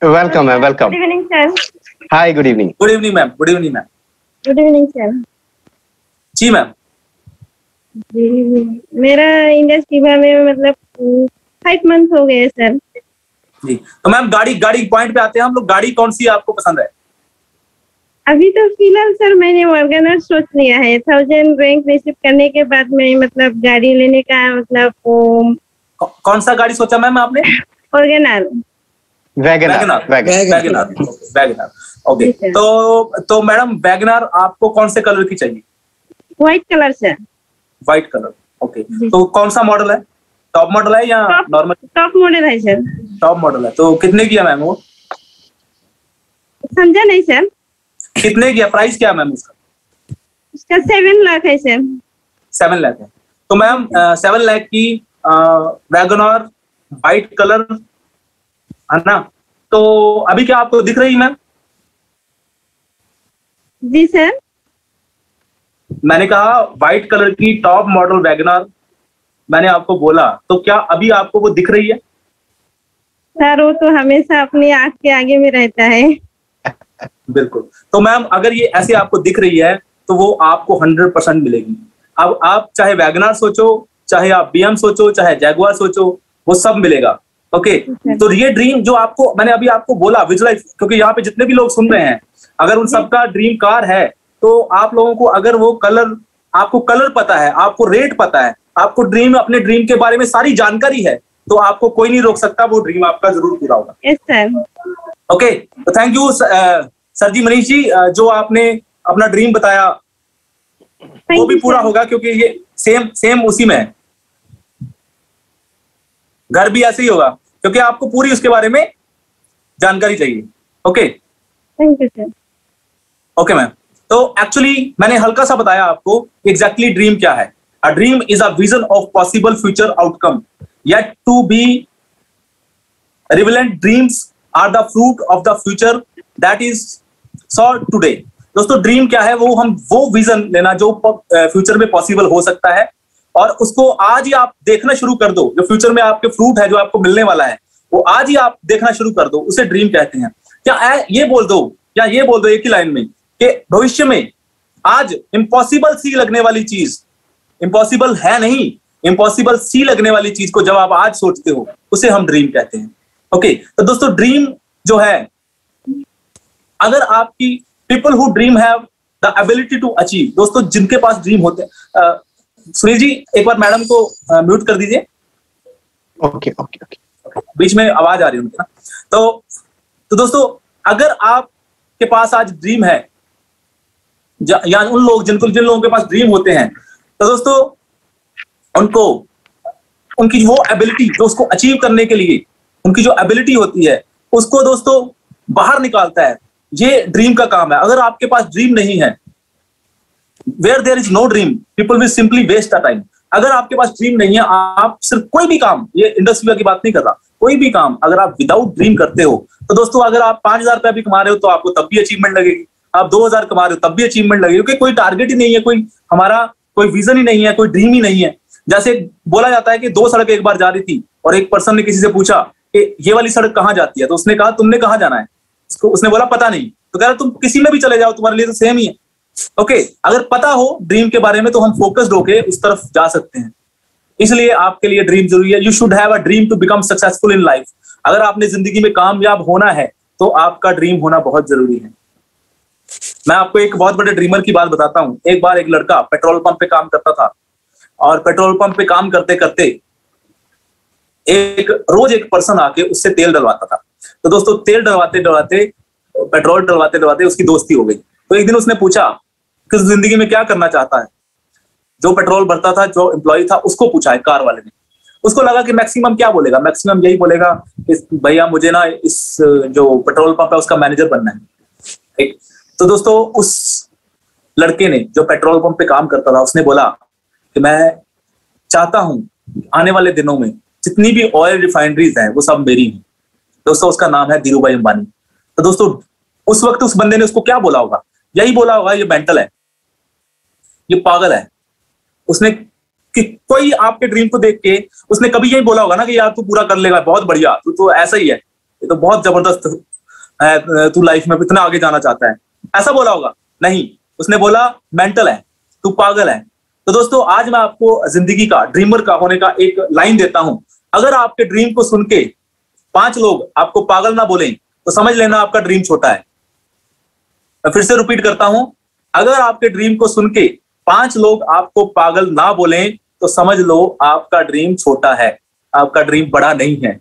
Welcome ma'am, welcome. Good evening sir. Hi, good evening. Good evening ma'am. Good evening ma'am. Good evening sir. जी मैम। जी, मेरा इंडस्ट्री में मतलब 5 मंथ हो गए सर। जी, तो मैम गाड़ी पॉइंट पे आते हैं हम लोग। गाड़ी कौन सी आपको पसंद है? अभी तो फिलहाल सर मैंने वैगनर सोच लिया है। 1000 रैंक रिसीव करने के बाद में मतलब गाड़ी लेने का मतलब कौन सा गाड़ी सोचा मैम आपने? वैगनर। वैगनर। ओके, तो मैडम वैगनर आपको कौन से कलर की चाहिए? White colour sir. White colour, okay. तो कौन सा मॉडल है? टॉप मॉडल है या नॉर्मल? टॉप मॉडल है सर। टॉप मॉडल है। तो कितने की है मैम वो? समझा नहीं सर। कितने की है? प्राइस क्या है मैम उसका? उसका 7 लाख है सर। 7 लाख है। तो मैम 7 लाख की वैगनर व्हाइट कलर है ना? तो अभी क्या आपको दिख रही है मैम? जी सर। मैंने कहा व्हाइट कलर की टॉप मॉडल वैगनर मैंने आपको बोला, तो क्या अभी आपको वो दिख रही है? सर वो तो हमेशा अपनी आंख के आगे में रहता है। बिल्कुल। तो मैम अगर ये ऐसे आपको दिख रही है तो वो आपको 100% मिलेगी। अब आप चाहे वैगनर सोचो, चाहे आप BM सोचो, चाहे जैगुआर सोचो, वो सब मिलेगा। ओके, तो ये ड्रीम जो आपको मैंने अभी आपको बोला विजुअलाइज, क्योंकि यहाँ पे जितने भी लोग सुन रहे हैं अगर उन सबका ड्रीम कार है तो आप लोगों को अगर वो कलर, आपको कलर पता है, आपको रेट पता है, आपको अपने ड्रीम के बारे में सारी जानकारी है, तो आपको कोई नहीं रोक सकता, वो ड्रीम आपका जरूर पूरा होगा। Yes sir. ओके, तो थैंक यू सर जी, मनीष जी, जो आपने अपना ड्रीम बताया वो भी पूरा होगा, क्योंकि ये सेम उसी में है। घर भी ऐसे ही होगा, क्योंकि आपको पूरी उसके बारे में जानकारी चाहिए। Okay, thank you sir. Okay ma'am. तो एक्चुअली मैंने हल्का सा बताया आपको एग्जैक्टली ड्रीम क्या है। A dream is a vision of possible future outcome yet to be relevant. Dreams are the fruit of the future that is sought today. दोस्तों dream क्या है? वो विजन लेना जो फ्यूचर में पॉसिबल हो सकता है, और उसको आज ही आप देखना शुरू कर दो। जो फ्यूचर में आपके फ्रूट है जो आपको मिलने वाला है, वो आज ही आप देखना शुरू कर दो, उसे ड्रीम कहते हैं। क्या ये बोल दो एक ही लाइन में कि भविष्य में आज इम्पॉसिबल सी लगने वाली चीज, इम्पॉसिबल है नहीं, इम्पॉसिबल सी लगने वाली चीज को जब आप आज सोचते हो उसे हम ड्रीम कहते हैं। ओके, तो दोस्तों ड्रीम जो है, अगर आपकी people who dream have the ability to achieve, दोस्तों जिनके पास ड्रीम होते हैं, सुनील जी एक बार मैडम को म्यूट कर दीजिए। ओके ओके ओके, बीच में आवाज आ रही है उनकी ना। तो दोस्तों अगर आपके पास आज ड्रीम है, या जिन लोगों के पास ड्रीम होते हैं, तो दोस्तों उनकी वो एबिलिटी जो उसको अचीव करने के लिए उनकी जो एबिलिटी होती है उसको दोस्तों बाहर निकालता है। ये ड्रीम का काम है। अगर आपके पास ड्रीम नहीं है, where there is no dream people will simply waste the time. अगर आपके पास ड्रीम नहीं है, आप सिर्फ कोई भी काम, ये इंडस्ट्री की बात नहीं कर रहा, कोई भी काम अगर आप विदाउट ड्रीम करते हो, तो दोस्तों अगर आप 5,000 रुपया भी कमा रहे हो तो आपको तब भी अचीवमेंट लगेगी, आप 2,000 कमा रहे हो तब भी अचीवमेंट लगेगी, क्योंकि कोई टारगेट ही नहीं है, कोई विजन ही नहीं है, कोई ड्रीम ही नहीं है। जैसे बोला जाता है कि 2 सड़कें एक बार जा रही थी और एक पर्सन ने किसी से पूछा कि ये वाली सड़क कहाँ जाती है, तो उसने कहा तुमने कहाँ जाना है, उसने बोला पता नहीं, तो कह रहा तुम किसी में भी चले जाओ तुम्हारे लिए तो सेम ही है। ओके, अगर पता हो ड्रीम के बारे में तो हम फोकस्ड होके उस तरफ जा सकते हैं। इसलिए आपके लिए ड्रीम जरूरी है। You should have a dream to become successful in life. अगर आपने जिंदगी में कामयाब होना है तो आपका ड्रीम होना बहुत जरूरी है। मैं आपको एक बहुत बड़े ड्रीमर की बात बताता हूं। एक बार एक लड़का पेट्रोल पंप पे काम करता था, और पेट्रोल पंप पे काम करते करते रोज एक पर्सन आके उससे तेल डलवाता था। तो दोस्तों तेल डलवाते डलवाते, पेट्रोल डलवाते डलवाते उसकी दोस्ती हो गई। तो एक दिन उसने पूछा कि जिंदगी में क्या करना चाहता है। जो पेट्रोल भरता था, जो एम्प्लॉय था, उसको पूछा है कार वाले ने। उसको लगा कि मैक्सिमम क्या बोलेगा, मैक्सिमम यही बोलेगा कि भैया मुझे ना इस जो पेट्रोल पंप है उसका मैनेजर बनना है। ठीक, तो दोस्तों उस लड़के ने जो पेट्रोल पंप पे काम करता था उसने बोला कि मैं चाहता हूं आने वाले दिनों में जितनी भी ऑयल रिफाइनरीज हैं वो सब मेरी हैं। दोस्तों उसका नाम है धीरू भाई अंबानी। तो दोस्तों उस वक्त उस बंदे ने उसको क्या बोला होगा यही बोला होगा ये मेंटल है, ये पागल है। उसने कि कोई आपके ड्रीम को देख के उसने कभी यही बोला होगा ना कि यार तू पूरा कर लेगा, बहुत बढ़िया, तू तो ऐसा ही है, ये तो बहुत जबरदस्त है, तू लाइफ में इतना आगे जाना चाहता है, ऐसा बोला होगा? नहीं, उसने बोला मेंटल है, तू पागल है। तो दोस्तों आज मैं आपको जिंदगी का ड्रीमर का होने का एक लाइन देता हूं। अगर आपके ड्रीम को सुन के 5 लोग आपको पागल ना बोलें तो समझ लेना आपका ड्रीम छोटा है। मैं फिर से रिपीट करता हूं, अगर आपके ड्रीम को सुन के 5 लोग आपको पागल ना बोलें तो समझ लो आपका ड्रीम छोटा है, आपका ड्रीम बड़ा नहीं है।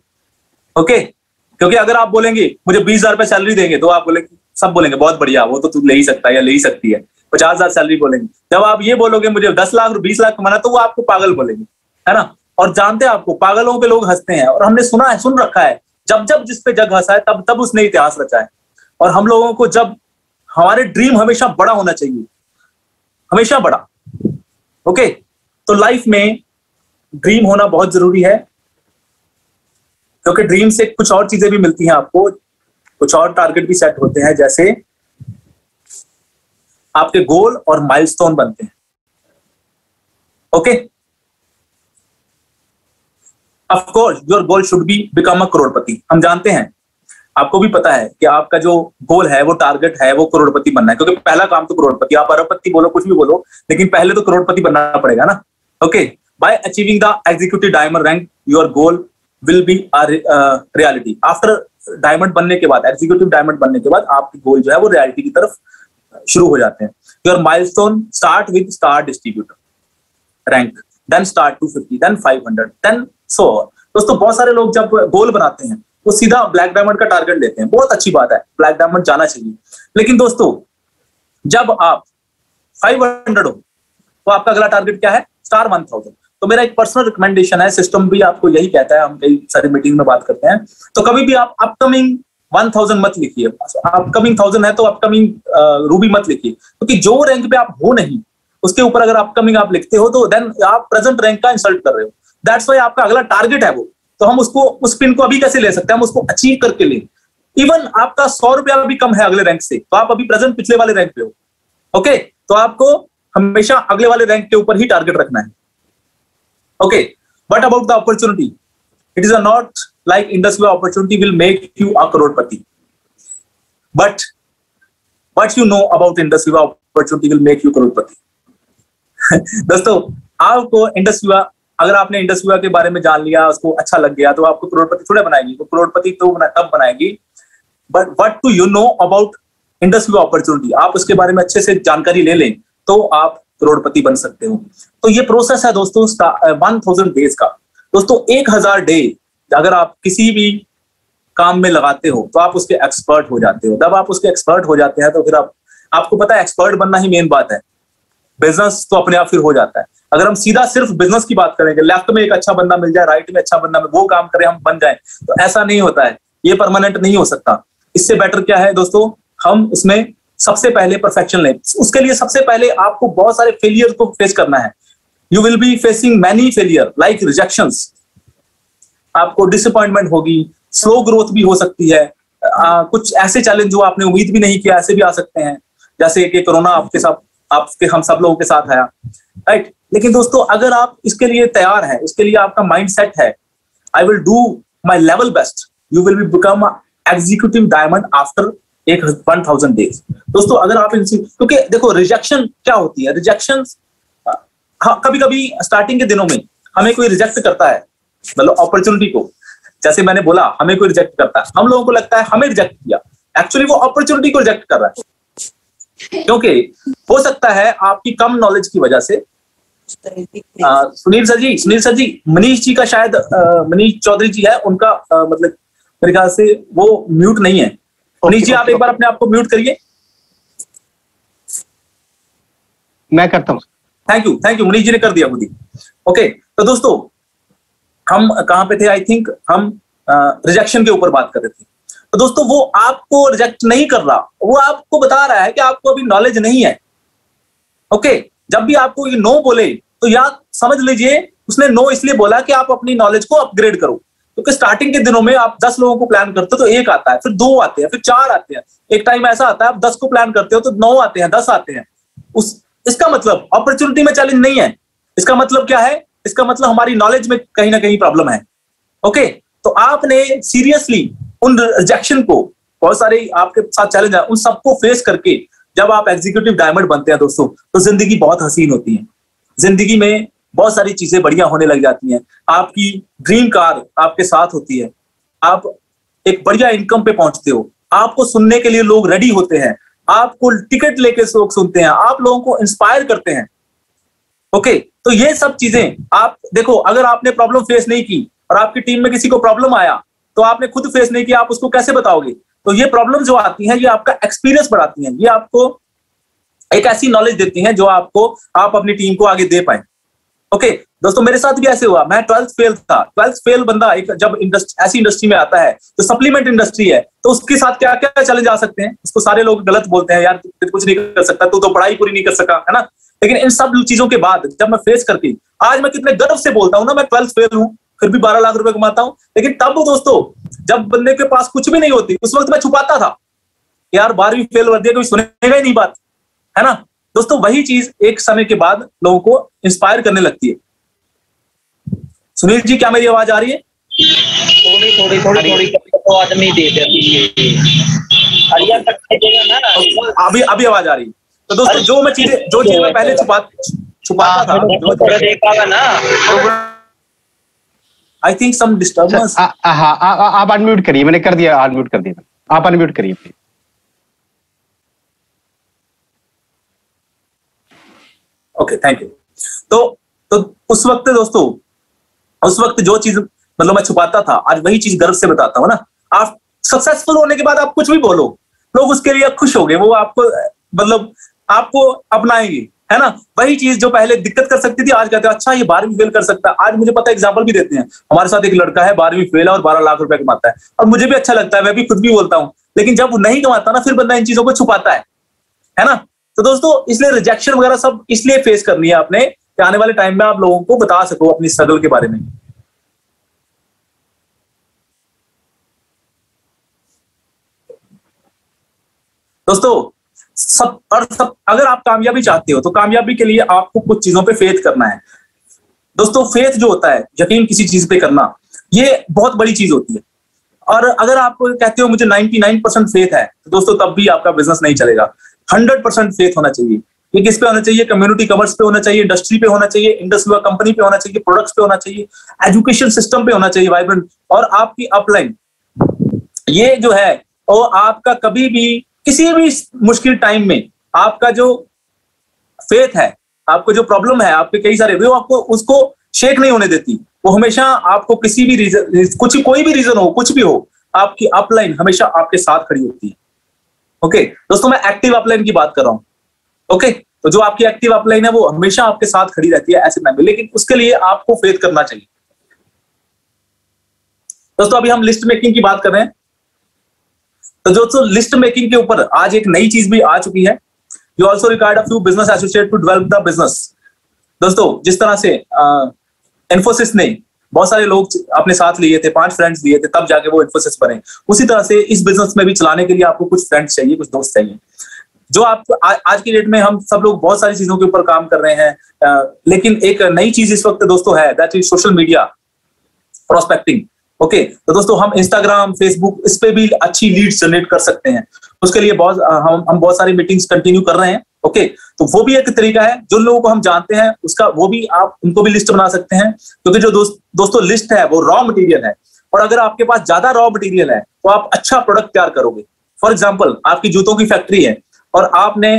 ओके, क्योंकि अगर आप बोलेंगे मुझे 20,000 रुपए सैलरी देंगे तो आप बोलेंगे, सब बोलेंगे बहुत बढ़िया, वो तो तू ले ही सकता है या ले ही सकती है। 50,000 सैलरी बोलेंगे। जब आप ये बोलोगे मुझे 10 लाख और 20 लाख कमाना, तो वो आपको पागल बोलेंगे, है ना। और जानते हैं आपको पागलों पे लोग हंसते हैं, और हमने सुना है, सुन रखा है, जब जब जिस पे जग हंसा है तब तब उसने इतिहास रचा है। और हम लोगों को जब हमारे ड्रीम हमेशा बड़ा होना चाहिए, हमेशा बड़ा। ओके, तो लाइफ में ड्रीम होना बहुत जरूरी है, क्योंकि ड्रीम से कुछ और चीजें भी मिलती हैं आपको, कुछ और टारगेट भी सेट होते हैं, जैसे आपके गोल और माइलस्टोन बनते हैं। Okay, of course your goal should be become a करोड़पति। हम जानते हैं, आपको भी पता है कि आपका जो गोल है, वो टारगेट है, वो करोड़पति बनना है, क्योंकि पहला काम तो करोड़पति, आप अरबपति बोलो, कुछ भी बोलो, लेकिन पहले तो करोड़पति बनना पड़ेगा ना। Okay, bye achieving the executive diamond rank your goal will be reality. After diamond बनने के बाद, एग्जीक्यूटिव डायमंड बनने के बाद आपकी गोल जो है वो रियलिटी की तरफ शुरू हो जाते हैं। Your milestone start with star distributor rank, then star 250, then 500, then so on. दोस्तों बहुत सारे लोग जब गोल बनाते हैं वो सीधा ब्लैक डायमंड का टारगेट लेते हैं, बहुत अच्छी बात है, ब्लैक डायमंड जाना चाहिए। लेकिन दोस्तों जब आप 500 हो तो आपका अगला टारगेट क्या है? स्टार 1000। तो मेरा एक पर्सनल रिकमेंडेशन है, सिस्टम भी आपको यही कहता है, हम कई सारी मीटिंग में बात करते हैं, तो कभी भी आप अपकमिंग 1000 मत लिखिए। अपकमिंग 1000 है तो अपकमिंग रूबी मत लिखिए, क्योंकि जो रैंक पे आप हो नहीं उसके ऊपर अगर अपकमिंग आप लिखते हो तो देन आप प्रेजेंट रैंक का इंसल्ट कर रहे हो। दैट्स व्हाई आपका अगला टारगेट है वो, तो हम उसको, उस पिन को अभी कैसे ले सकते हैं? हम उसको अचीव करके लें। इवन आपका 100 रुपया भी कम है अगले रैंक से, तो आप अभी प्रेजेंट पिछले वाले रैंक पे हो। ओके, तो आपको हमेशा अगले वाले रैंक के ऊपर ही टारगेट रखना है। Okay, but about the opportunity, it is not like industry opportunity will make you a करोड़पति, but what you know about industry opportunity will make you करोड़पति। दोस्तों आपको इंडस्ट्री, अगर आपने इंडस्ट्री के बारे में जान लिया, उसको अच्छा लग गया, तो आपको करोड़पति थोड़े बनाएगी, वो करोड़पति तो तब बनाएगी। But what do you know about industry opportunity, आप उसके बारे में अच्छे से जानकारी ले लें तो आप करोड़पति बन सकते हो। तो ये प्रोसेस है दोस्तों 1000 डेज का। दोस्तों 1000 डे अगर आप किसी भी काम में लगाते हो तो आप उसके एक्सपर्ट हो जाते हो। जब आप उसके एक्सपर्ट हो जाते हैं तो फिर आपको पता है एक्सपर्ट बनना ही मेन बात है, बिजनेस तो अपने आप फिर हो जाता है। अगर हम सीधा सिर्फ बिजनेस की बात करेंगे, लेफ्ट में एक अच्छा बंदा मिल जाए, राइट में अच्छा बंदा, वो काम करे, हम बन जाए, तो ऐसा नहीं होता है, ये परमानेंट नहीं हो सकता। इससे बेटर क्या है दोस्तों, हम उसमें सबसे पहले परफेक्शन लें। उसके लिए सबसे पहले आपको बहुत सारे फेलियर को फेस करना है। You will be facing many failure like rejections, आपको डिसअपॉइंटमेंट होगी, स्लो ग्रोथ भी हो सकती है, कुछ ऐसे चैलेंज जो आपने उम्मीद भी नहीं किया ऐसे भी आ सकते हैं, जैसे कि कोरोना आपके साथ, आपके हम सब लोगों के साथ आया, राइट। लेकिन दोस्तों अगर आप इसके लिए तैयार है, इसके लिए आपका माइंड सेट है, I will do my level best, you will be become executive diamond after 1000 days. दोस्तों अगर आप इनसे, क्योंकि देखो रिजेक्शन क्या होती है, रिजेक्शन कभी कभी स्टार्टिंग के दिनों में हमें कोई रिजेक्ट करता है, मतलब अपॉर्चुनिटी को, जैसे मैंने बोला हमें कोई रिजेक्ट करता है, हम लोगों को लगता है हमें रिजेक्ट किया, एक्चुअली वो अपॉर्चुनिटी को रिजेक्ट कर रहा है। क्योंकि हो सकता है आपकी कम नॉलेज की वजह से, सुनील सर जी, मनीष जी का शायद, मनीष चौधरी जी है, उनका मतलब मेरे ख्याल से वो म्यूट नहीं है। मनीष जी आप एक बार अपने आप को म्यूट करिए। मैं करता हूँ। थैंक यू, मनीष जी ने कर दिया खुद ही। ओके, तो दोस्तों हम कहां पे थे? आई थिंक हम रिजेक्शन के ऊपर बात कर रहे थे। तो दोस्तों वो आपको रिजेक्ट नहीं कर रहा, वो आपको बता रहा है कि आपको अभी नॉलेज नहीं है। ओके, जब भी आपको ये नो बोले तो याद समझ लीजिए उसने नो इसलिए बोला कि आप अपनी नॉलेज को अपग्रेड करो। क्योंकि स्टार्टिंग के दिनों में आप 10 लोगों को प्लान करते हो तो 1 आता है, फिर 2 आते हैं, फिर 4 आते हैं। एक टाइम ऐसा आता है आप 10 को प्लान करते हो तो 9 आते हैं, 10 आते हैं। इसका मतलब अपॉर्चुनिटी में चैलेंज नहीं है। इसका मतलब क्या है? इसका मतलब हमारी नॉलेज में कहीं ना कहीं प्रॉब्लम है। ओके, तो आपने सीरियसली उन रिजेक्शन को, बहुत सारे आपके साथ चैलेंज है, उन सबको फेस करके जब आप एग्जीक्यूटिव डायमंड बनते हैं दोस्तों, तो जिंदगी बहुत हसीन होती है। जिंदगी में बहुत सारी चीजें बढ़िया होने लग जाती हैं। आपकी ड्रीम कार आपके साथ होती है, आप एक बढ़िया इनकम पे पहुंचते हो, आपको सुनने के लिए लोग रेडी होते हैं, आपको टिकट लेके लोग सुनते हैं, आप लोगों को इंस्पायर करते हैं। ओके, तो ये सब चीजें आप देखो, अगर आपने प्रॉब्लम फेस नहीं की और आपकी टीम में किसी को प्रॉब्लम आया तो आपने खुद फेस नहीं किया, आप उसको कैसे बताओगे? तो ये प्रॉब्लम जो आती है ये आपका एक्सपीरियंस बढ़ाती हैं, ये आपको एक ऐसी नॉलेज देती हैं जो आप अपनी टीम को आगे दे पाए। ओके दोस्तों, मेरे साथ भी ऐसे हुआ। मैं 12th फेल था। 12th फेल बंदा एक जब ऐसी इंडस्ट्री में आता है, तो सप्लीमेंट इंडस्ट्री है, तो उसके साथ क्या क्या चैलेंज आ सकते हैं? उसको सारे लोग गलत बोलते हैं, यार तू कुछ नहीं कर सकता, तू तो पढ़ाई पूरी नहीं कर सका, है ना। लेकिन इन सब चीजों के बाद जब मैं फेस करके आज मैं कितने गर्व से बोलता हूँ ना, मैं 12th फेल हूँ, फिर भी 12 लाख रुपए कमाता हूँ। लेकिन तब दोस्तों, जब बंदे के पास कुछ भी नहीं होती, उस वक्त मैं छुपाता था, यार 12वीं फेल कर दिया, कोई सुनेगा ही नहीं बात, है ना। दोस्तों वही चीज एक समय के बाद लोगों को इंस्पायर करने लगती है। सुनील जी, क्या मेरी आवाज आ रही है? थोड़ी तो आदमी दे देती है। अभी आवाज आ रही है। तो दोस्तों जो चीज मैं पहले छुपाता था, आई थिंक सम डिस्टर्बेंस। आप अनम्यूट करिए, मैंने कर दिया, अनम्यूट कर दिया, आप अनम्यूट करिए प्लीज। Okay, thank you. तो उस वक्त जो चीज मतलब मैं छुपाता था, आज वही चीज गर्व से बताता हूँ ना। आप सक्सेसफुल होने के बाद आप कुछ भी बोलो, लोग उसके लिए खुश हो गए, वो आपको अपनाएंगे, है ना। वही चीज जो पहले दिक्कत कर सकती थी, आज कहते हैं अच्छा ये 12वीं फेल कर सकता है। आज मुझे पता है, एग्जांपल भी देते हैं, हमारे साथ एक लड़का है 12वीं फेल है और 12 लाख रुपए कमाता है, और मुझे भी अच्छा लगता है, मैं भी खुद भी बोलता हूँ। लेकिन जब वो नहीं कमाता ना, फिर बंदा इन चीजों को छुपाता है ना। तो दोस्तों, इसलिए रिजेक्शन वगैरह सब इसलिए फेस करनी है आपने कि आने वाले टाइम में आप लोगों को बता सको अपनी स्ट्रगल के बारे में। दोस्तों अगर आप कामयाबी चाहते हो, तो कामयाबी के लिए आपको कुछ चीजों पे फेथ करना है। दोस्तों फेथ जो होता है, यकीन किसी चीज पे करना, ये बहुत बड़ी चीज होती है। और अगर आप कहते हो मुझे 99% फेथ है, तो दोस्तों तब भी आपका बिजनेस नहीं चलेगा। 100% फेथ होना चाहिए। ये किस पे होना चाहिए? कम्युनिटी कमर्स पे होना चाहिए, इंडस्ट्री पे होना चाहिए, इंडस्ट्री कंपनी पे होना चाहिए, प्रोडक्ट्स पे होना चाहिए, एजुकेशन सिस्टम पे होना चाहिए वाइब्रेंट, और आपकी अपलाइन। ये जो है वो आपका कभी भी किसी भी मुश्किल टाइम में आपका जो फेथ है, आपको जो प्रॉब्लम है, आपके कई सारे, वो आपको उसको शेक नहीं होने देती। वो हमेशा आपको किसी भी रीजन, कोई भी रीजन हो, कुछ भी हो, आपकी अपलाइन हमेशा आपके साथ खड़ी होती है। ओके दोस्तों, मैं एक्टिव अपलाइन की बात कर रहा हूं। ओके, तो जो आपकी एक्टिव अपलाइन है वो हमेशा आपके साथ खड़ी रहती है ऐसे टाइम में, लेकिन उसके लिए आपको फेथ करना चाहिए। दोस्तों अभी हम लिस्ट मेकिंग की बात कर रहे हैं। तो दोस्तों लिस्ट मेकिंग के ऊपर आज एक नई चीज भी आ चुकी है। You also required a few business associate to develop the business. दोस्तों जिस तरह से इन्फोसिस ने बहुत सारे लोग अपने साथ लिए थे, 5 फ्रेंड्स लिए थे, तब जाके वो इन्फोसिस बने, उसी तरह से इस बिजनेस में भी चलाने के लिए आपको कुछ फ्रेंड्स चाहिए, कुछ दोस्त चाहिए। जो आप आज की डेट में हम सब लोग बहुत सारी चीजों के ऊपर काम कर रहे हैं, लेकिन एक नई चीज इस वक्त दोस्तों है, that is social media prospecting. Okay, तो दोस्तों हम इंस्टाग्राम, फेसबुक, इस पे भी अच्छी लीड्स जनरेट कर सकते हैं। उसके लिए हम बहुत सारी मीटिंग्स कंटिन्यू कर रहे हैं। ओके, तो वो भी एक तरीका है। जो लोगों को हम जानते हैं उसका वो भी आप उनको भी लिस्ट बना सकते हैं, क्योंकि जो दोस्तों लिस्ट है वो रॉ मटेरियल है, और अगर आपके पास ज्यादा रॉ मटेरियल है तो आप अच्छा प्रोडक्ट तैयार करोगे। फॉर एग्जाम्पल, आपकी जूतों की फैक्ट्री है और आपने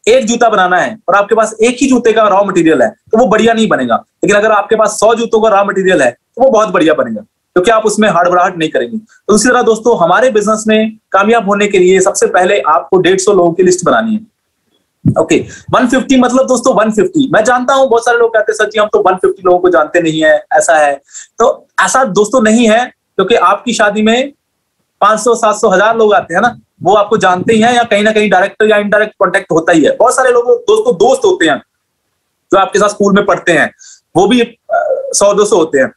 एक जूता बनाना है और आपके पास एक ही जूते का रॉ मटेरियल है, तो वो बढ़िया नहीं बनेगा। लेकिन अगर आपके पास 100 जूतों का रॉ मटेरियल है तो वो बहुत बढ़िया बनेगा, क्योंकि आप उसमें हड़बड़ाहट नहीं करेंगे। तो उसी तरह दोस्तों हमारे बिजनेस में कामयाब होने के लिए सबसे पहले आपको 150 लोगों की लिस्ट बनानी है। ओके, 150 मतलब दोस्तों 150। मैं जानता हूं बहुत सारे लोग कहते हैं सर जी हम तो 150 लोगों को जानते नहीं है, ऐसा है। तो ऐसा दोस्तों नहीं है, क्योंकि आपकी शादी में 500, 700, 1000 लोग आते हैं ना, वो आपको जानते ही हैं, या कहीं ना कहीं डायरेक्ट या इनडायरेक्ट कॉन्टेक्ट होता ही है। बहुत सारे लोग दोस्तों दोस्त होते हैं जो आपके साथ स्कूल में पढ़ते हैं, वो भी 100-200 होते हैं।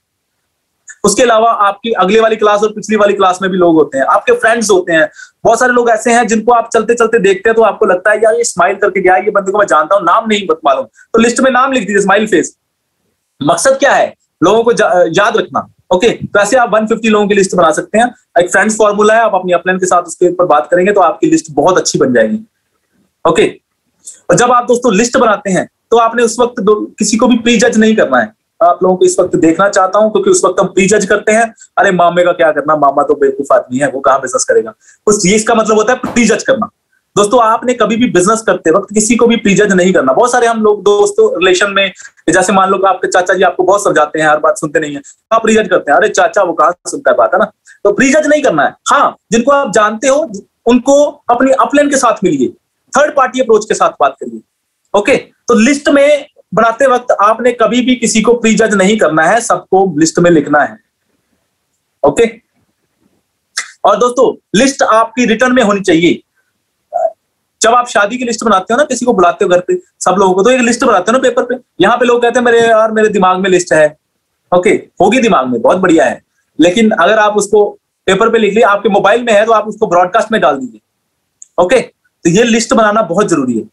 उसके अलावा आपकी अगले वाली क्लास और पिछली वाली क्लास में भी लोग होते हैं, आपके फ्रेंड्स होते हैं, बहुत सारे लोग ऐसे हैं जिनको आप चलते चलते देखते हैं तो आपको लगता है यार ये स्माइल करके गया, ये बंदे को मैं जानता हूं, नाम नहीं मालूम, तो लिस्ट में नाम लिख दीजिए स्माइल फेस। मकसद क्या है? लोगों को याद रखना। ओके, तो ऐसे आप 150 लोगों की लिस्ट बना सकते हैं। एक फ्रेंड्स फॉर्मूला है, आप अपनी अपलाइन के साथ उसके ऊपर बात करेंगे तो आपकी लिस्ट बहुत अच्छी बन जाएगी। ओके, और जब आप दोस्तों लिस्ट बनाते हैं तो आपने उस वक्त किसी को भी प्री जज नहीं करना है। आप लोगों को इस वक्त देखना चाहता हूं, क्योंकि उस वक्त हम प्री जज करते हैं, अरे मामे का क्या करना, मामा तो बेवकूफ आदमी है, वो कहां बिजनेस करेगा। ये इसका मतलब होता है प्री जज करना। दोस्तों आपने कभी भी बिजनेस करते वक्त किसी को भी प्री जज नहीं करना। बहुत सारे हम लोग दोस्तों रिलेशन में, जैसे मान लो कि आपके चाचा जी आपको बहुत समझाते हैं, हर बात सुनते नहीं है, आप प्री जज करते हैं, अरे चाचा वो कहां सुनता है बात, है ना। तो प्री जज नहीं करना है। हाँ, जिनको आप जानते हो उनको अपनी अपलाइन के साथ मिलिए, थर्ड पार्टी अप्रोच के साथ बात करिए। ओके, तो लिस्ट में बनाते वक्त आपने कभी भी किसी को प्री जज नहीं करना है, सबको लिस्ट में लिखना है। ओके, और दोस्तों लिस्ट आपकी रिटर्न में होनी चाहिए। जब आप शादी की लिस्ट बनाते हो ना, किसी को बुलाते हो घर पे सब लोगों को, तो एक लिस्ट बनाते हो ना पेपर पे। यहाँ पे लोग कहते हैं मेरे दिमाग में लिस्ट है। ओके, होगी दिमाग में, बहुत बढ़िया है, लेकिन अगर आप उसको पेपर पे लिख लिए, आपके मोबाइल में है तो आप उसको ब्रॉडकास्ट में डाल दीजिए। ओके, तो ये लिस्ट बनाना बहुत जरूरी है,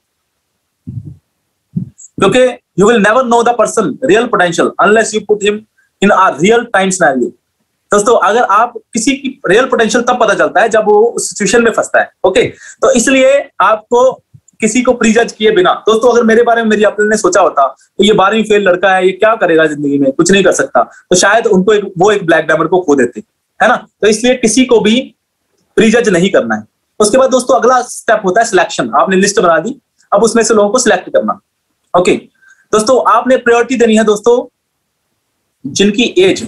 क्योंकि you will never know the person real potential unless you put him in a real time scenario. दोस्तों अगर आप किसी की रियल पोटेंशियल तब पता चलता है जब वो उस सिचुएशन में फंसता है। ओके, तो इसलिए आपको किसी को प्री जज किए बिना, दोस्तों अगर मेरे बारे में मेरी अपने ने सोचा होता तो ये 12वीं फेल लड़का है, ये क्या करेगा जिंदगी में, कुछ नहीं कर सकता, तो शायद उनको वो एक ब्लैक डायमंड को खो देते, है ना। तो इसलिए किसी को भी प्री जज नहीं करना है। उसके बाद दोस्तों अगला स्टेप होता है सिलेक्शन। आपने लिस्ट बना दी, अब उसमें से लोगों को सिलेक्ट करना। ओके, दोस्तों आपने प्रायोरिटी देनी है दोस्तों जिनकी एज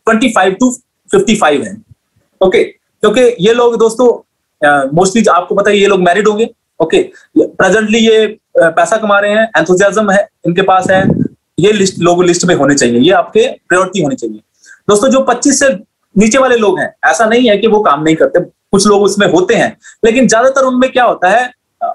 25 to 55 है। ओके, क्योंकि ये लोग दोस्तों मोस्टली आपको पता है ये लोग मैरिड होंगे। ओके, प्रेजेंटली ये पैसा कमा रहे हैं, एंथुसियाज्म है इनके पास है, ये लोग लिस्ट में होने चाहिए, ये आपके प्रायोरिटी होनी चाहिए। दोस्तों जो 25 से नीचे वाले लोग हैं, ऐसा नहीं है कि वो काम नहीं करते, कुछ लोग उसमें होते हैं, लेकिन ज्यादातर उनमें क्या होता है,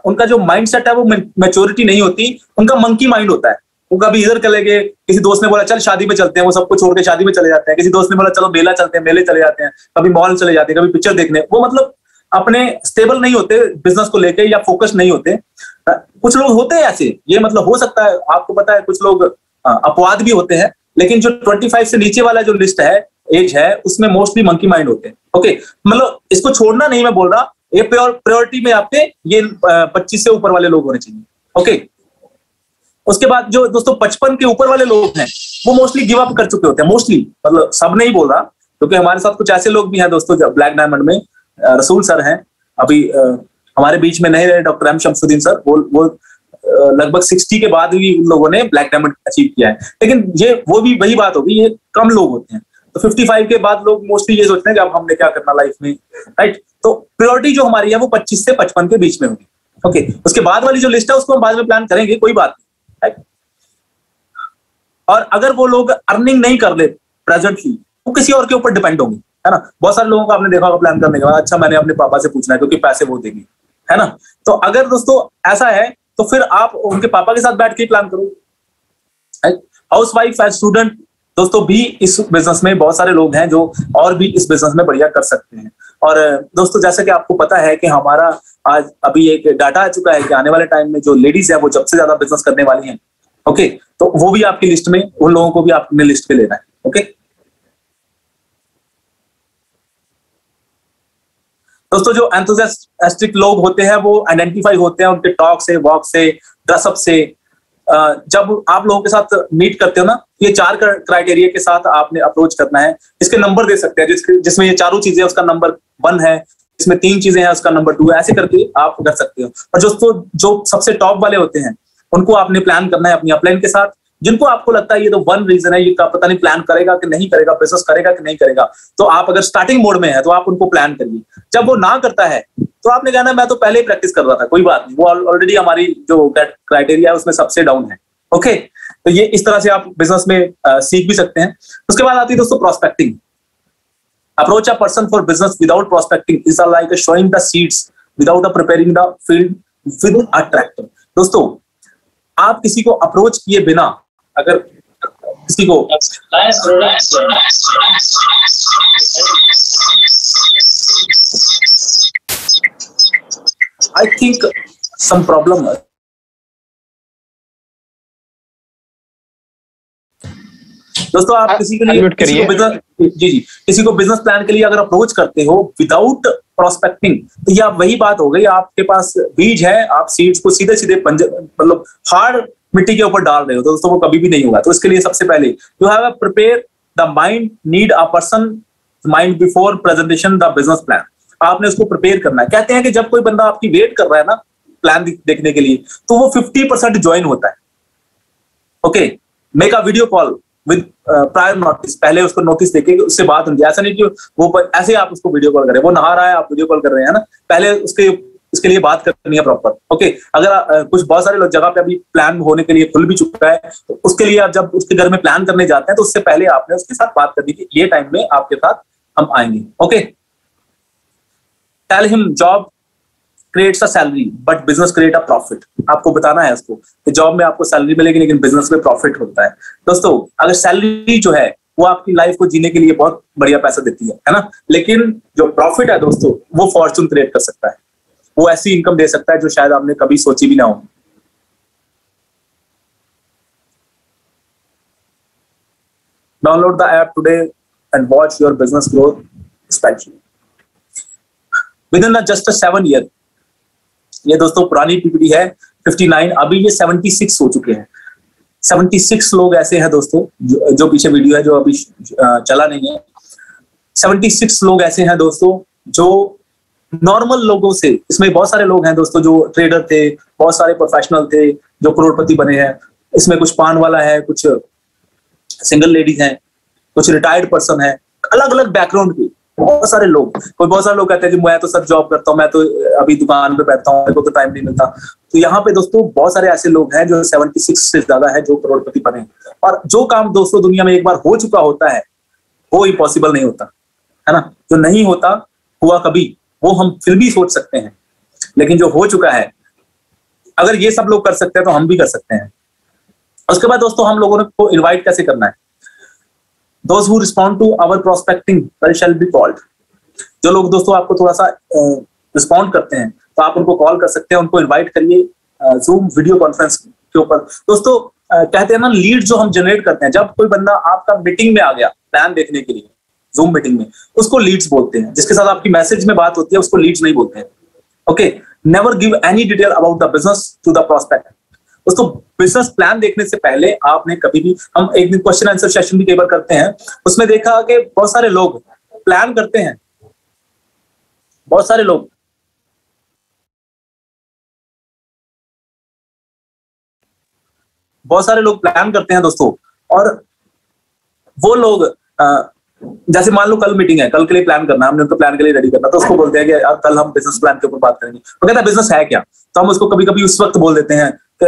उनका जो माइंडसेट है वो मैच्योरिटी नहीं होती, उनका मंकी माइंड होता है। वो कभी इधर चले गए, किसी दोस्त ने बोला चल शादी में चलते हैं, वो सबको छोड़ के शादी में चले जाते हैं, किसी दोस्त ने बोला चलो मेला चलते हैं, मेले चले जाते हैं, कभी मॉल चले जाते हैं, कभी पिक्चर देखने, वो मतलब अपने स्टेबल नहीं होते बिजनेस को लेके या फोकस नहीं होते। कुछ लोग होते हैं ऐसे, ये मतलब हो सकता है, आपको पता है कुछ लोग अपवाद भी होते हैं, लेकिन जो 25 से नीचे वाला जो लिस्ट है, एज है, उसमें मोस्टली मंकी माइंड होते हैं। ओके, मतलब इसको छोड़ना नहीं मैं बोल रहा, ये प्रायोरिटी में आपके ये 25 से ऊपर वाले लोग होने चाहिए। ओके, उसके बाद जो दोस्तों 55 के ऊपर वाले लोग हैं वो मोस्टली गिव अप कर चुके होते हैं, मोस्टली, मतलब सब नहीं बोल रहा, क्योंकि हमारे साथ कुछ ऐसे लोग भी हैं दोस्तों ब्लैक डायमंड में, रसूल सर हैं, अभी हमारे बीच में नहीं रहे, डॉक्टर एम शमसुद्दीन सर, वो लगभग 60 के बाद भी उन लोगों ने ब्लैक डायमंड अचीव किया है, लेकिन ये वो भी वही बात होगी, ये कम लोग होते हैं। तो 55 के बाद लोग मोस्टली ये सोचते हैं कि अब हमने क्या करना लाइफ में, राइट। तो प्रायोरिटी जो हमारी है वो 25 से 55 के बीच में होगी। ओके, उसके बाद वाली जो लिस्ट है उसको हम बाद में प्लान करेंगे, कोई बात नहीं, राइट। और अगर वो लोग अर्निंग नहीं कर ले प्रेजेंटली, वो किसी और के ऊपर डिपेंड होंगे, है ना। बहुत सारे लोगों को आपने देखा होगा प्लान करने के बाद, अच्छा मैंने अपने पापा से पूछना है क्योंकि पैसे वो देंगे, है ना। तो अगर दोस्तों ऐसा है तो फिर आप उनके पापा के साथ बैठ के प्लान करो। हाउसवाइफ एंड स्टूडेंट दोस्तों भी इस बिजनेस में बहुत सारे लोग हैं जो और भी इस बिजनेस में बढ़िया कर सकते हैं। और दोस्तों जैसा कि आपको पता है कि हमारा आज अभी एक डाटा आ चुका है कि आने वाले टाइम में जो लेडीज है वो सबसे ज्यादा बिजनेस करने वाली हैं। ओके, तो वो भी आपकी लिस्ट में, उन लोगों को भी आपने लिस्ट पे लेना है। ओके दोस्तों, जो एंथुसियास्टिक लोग होते हैं वो आइडेंटिफाई होते हैं उनके टॉक से, वॉक से, ड्रेसअप से। जब आप लोगों के साथ मीट करते हो ना, ये 4 क्राइटेरिया के साथ आपने अप्रोच करना है। इसके नंबर दे सकते हैं, जिसमें ये चारों चीजें उसका नंबर 1 है, इसमें 3 चीजें हैं उसका नंबर 2 है, ऐसे करके आप कर सकते हो। और जो सबसे टॉप वाले होते हैं उनको आपने प्लान करना है अपनी अपलाइन के साथ, जिनको आपको लगता है ये तो 1 रीजन है, ये पता नहीं प्लान करेगा कि नहीं करेगा, बिजनेस करेगा कि नहीं करेगा, तो आप अगर स्टार्टिंग मोड में है तो आप उनको प्लान करिए। जब वो ना करता है तो आपने कहना मैं तो पहले ही प्रैक्टिस कर रहा था, कोई बात नहीं, वो ऑलरेडी हमारी जो क्राइटेरिया है उसमें सबसे डाउन है। ओके, तो ये इस तरह से आप बिजनेस में सीख भी सकते हैं। उसके बाद आती है दोस्तों prospecting. Approach a person for business without prospecting is like showing the seeds without preparing the field with a tractor. दोस्तों आप किसी को अप्रोच किए बिना अगर किसी को आई थिंक सम प्रॉब्लम। दोस्तों आप किसी के लिए किसी को बिजनेस प्लान के लिए अगर अप्रोच करते हो विदाउट प्रोस्पेक्टिंग, तो ये आप वही बात हो गई, आपके पास बीज है, आप सीड्स को सीधे सीधे मतलब हार्ड मिट्टी के ऊपर डाल रहे हो, तो दोस्तों वो कभी भी नहीं होगा। तो इसके लिए सबसे पहले you have to prepare the mind, need a person mind before presentation the business plan. आपने उसको प्रिपेयर करना है। कहते हैं कि जब कोई बंदा आपकी वेट कर रहा है ना प्लान देखने के लिए, तो वो 50% ज्वाइन होता है। Okay, make a video call with prior notice, पहले उसको नोटिस देके उससे बात होगी। ऐसा नहीं कि वो ऐसे आप उसको वीडियो कॉल करें, वो नहा रहा है आप वीडियो कॉल कर रहे हैं ना, पहले उसके लिए बात करनी है प्रॉपर। ओके, अगर कुछ बहुत सारे लोग जगह पे अभी प्लान होने के लिए खुल भी चुका है, तो उसके लिए आप जब उसके घर में प्लान करने जाते हैं तो उससे पहले आपने उसके साथ बात करनी कि ये टाइम में आपके साथ हम आएंगे। Okay, tell him job creates a salary but business create a profit. आपको बताना है उसको कि जॉब में आपको सैलरी मिलेगी लेकिन बिजनेस में प्रॉफिट होता है। दोस्तों अगर सैलरी जो है वो आपकी लाइफ को जीने के लिए बहुत बढ़िया पैसा देती है ना, लेकिन जो प्रॉफिट है दोस्तों वो फॉर्चून क्रिएट कर सकता है, वो ऐसी इनकम दे सकता है जो शायद आपने कभी सोची भी ना हो। Download the app today and watch your business growth specially within just 7 year. ये दोस्तों पुरानी पीपीटी है 59, अभी ये 76 हो चुके हैं। 76 लोग ऐसे हैं दोस्तों, जो पीछे वीडियो है जो अभी चला नहीं है। 76 लोग ऐसे हैं दोस्तों जो नॉर्मल लोगों से, इसमें बहुत सारे लोग हैं दोस्तों जो ट्रेडर थे, बहुत सारे प्रोफेशनल थे जो करोड़पति बने हैं। इसमें कुछ पान वाला है, कुछ सिंगल लेडीज हैं, कुछ रिटायर्ड पर्सन है, अलग अलग बैकग्राउंड के बहुत सारे लोग। बहुत सारे लोग कहते हैं कि मैं तो सर जॉब करता हूँ, मैं तो अभी दुकान पे बैठता हूँ, मेरे को तो टाइम नहीं मिलता। तो यहाँ पे दोस्तों बहुत सारे ऐसे लोग हैं जो 76 से ज्यादा है जो करोड़पति बने। और जो काम दोस्तों दुनिया में एक बार हो चुका होता है वो इम्पॉसिबल नहीं होता है ना। जो नहीं होता हुआ कभी, वो हम फिर भी सोच सकते हैं, लेकिन जो हो चुका है अगर ये सब लोग कर सकते हैं तो हम भी कर सकते हैं। उसके बाद दोस्तों हम लोगों को इन्वाइट कैसे करना है। Those who respond to our prospecting shall be called। जो लोग दोस्तों आपको थोड़ा सा रिस्पॉन्ड करते हैं तो आप उनको कॉल कर सकते हैं, उनको इनवाइट करिए जूम वीडियो कॉन्फ्रेंस के ऊपर। दोस्तों कहते हैं ना लीड जो हम जनरेट करते हैं, जब कोई बंदा आपका मीटिंग में आ गया प्लान देखने के लिए जूम मीटिंग में, उसको लीड्स बोलते हैं। जिसके साथ आपकी मैसेज में बात होती है उसको लीड्स नहीं बोलते हैं। Okay, never give any detail about the business to the prospect. दोस्तों बिजनेस प्लान देखने से पहले आपने कभी भी, हम एक दिन क्वेश्चन आंसर सेशन भी कई बार करते हैं, उसमें देखा कि बहुत सारे लोग प्लान करते हैं, बहुत सारे लोग प्लान करते हैं दोस्तों। और वो लोग जैसे मान लो कल मीटिंग है, कल के लिए प्लान करना है, हमने उनको प्लान के लिए रेडी करना, तो उसको बोलते हैं कि यार कल हम बिजनेस प्लान के ऊपर बात करेंगे। तो कहता है बिजनेस है क्या, तो हम उसको कभी कभी उस वक्त बोल देते हैं कि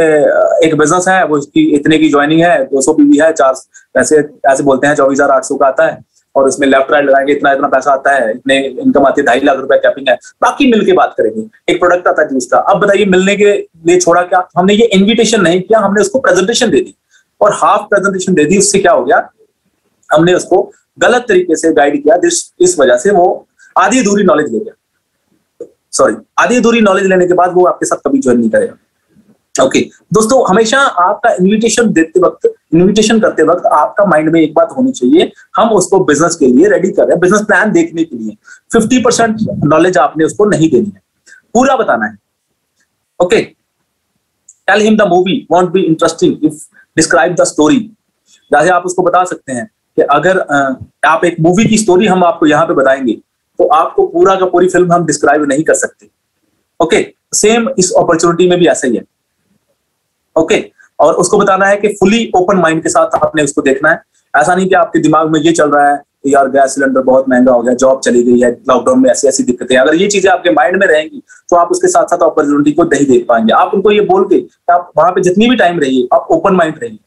एक बिजनेस है, वो इसकी इतने की ज्वाइनिंग है, 200 पीवी है, 4 ऐसे बोलते हैं 24,800 का आता है, और इसमें लेफ्ट राइट लगाएंगे इतना इतना पैसा आता है, इतने इनकम आती है, 2.5 लाख रुपए कैपिंग है, बाकी मिलके बात करेंगे। एक प्रोडक्ट आता है जूस का। अब बताइए मिलने के लिए छोड़ा क्या, हमने ये इन्विटेशन नहीं किया, हमने उसको प्रेजेंटेशन दे दी और हाफ प्रेजेंटेशन दे दी। उससे क्या हो गया, हमने उसको गलत तरीके से गाइड किया, इस वजह से वो आधी अधूरी नॉलेज ले गया। सॉरी, आधी अधूरी नॉलेज लेने के बाद वो आपके साथ कभी ज्वाइन नहीं करेगा। ओके दोस्तों, हमेशा आपका इन्विटेशन करते वक्त आपका माइंड में एक बात होनी चाहिए, हम उसको बिजनेस के लिए रेडी कर रहे हैं, बिजनेस प्लान देखने के लिए। 50% नॉलेज आपने उसको नहीं देनी है, पूरा बताना है। Okay, tell him the movie won't be interesting if describe the story. जैसे आप उसको बता सकते हैं कि अगर आप एक मूवी की स्टोरी हम आपको यहाँ पे बताएंगे तो आपको पूरा का पूरी फिल्म हम डिस्क्राइब नहीं कर सकते। ओके, सेम इस अपॉर्चुनिटी में भी ऐसा ही है। ओके, और उसको बताना है कि फुली ओपन माइंड के साथ आपने उसको देखना है। ऐसा नहीं कि आपके दिमाग में ये चल रहा है कि यार गैस सिलेंडर बहुत महंगा हो गया, जॉब चली गई है, लॉकडाउन में ऐसी ऐसी दिक्कतें। अगर ये चीजें आपके माइंड में रहेंगी तो आप उसके साथ साथ अपॉर्चुनिटी को नहीं देख पाएंगे। आप उनको ये बोल के आप वहां पे जितनी भी टाइम रहिए आप ओपन माइंड रहिए।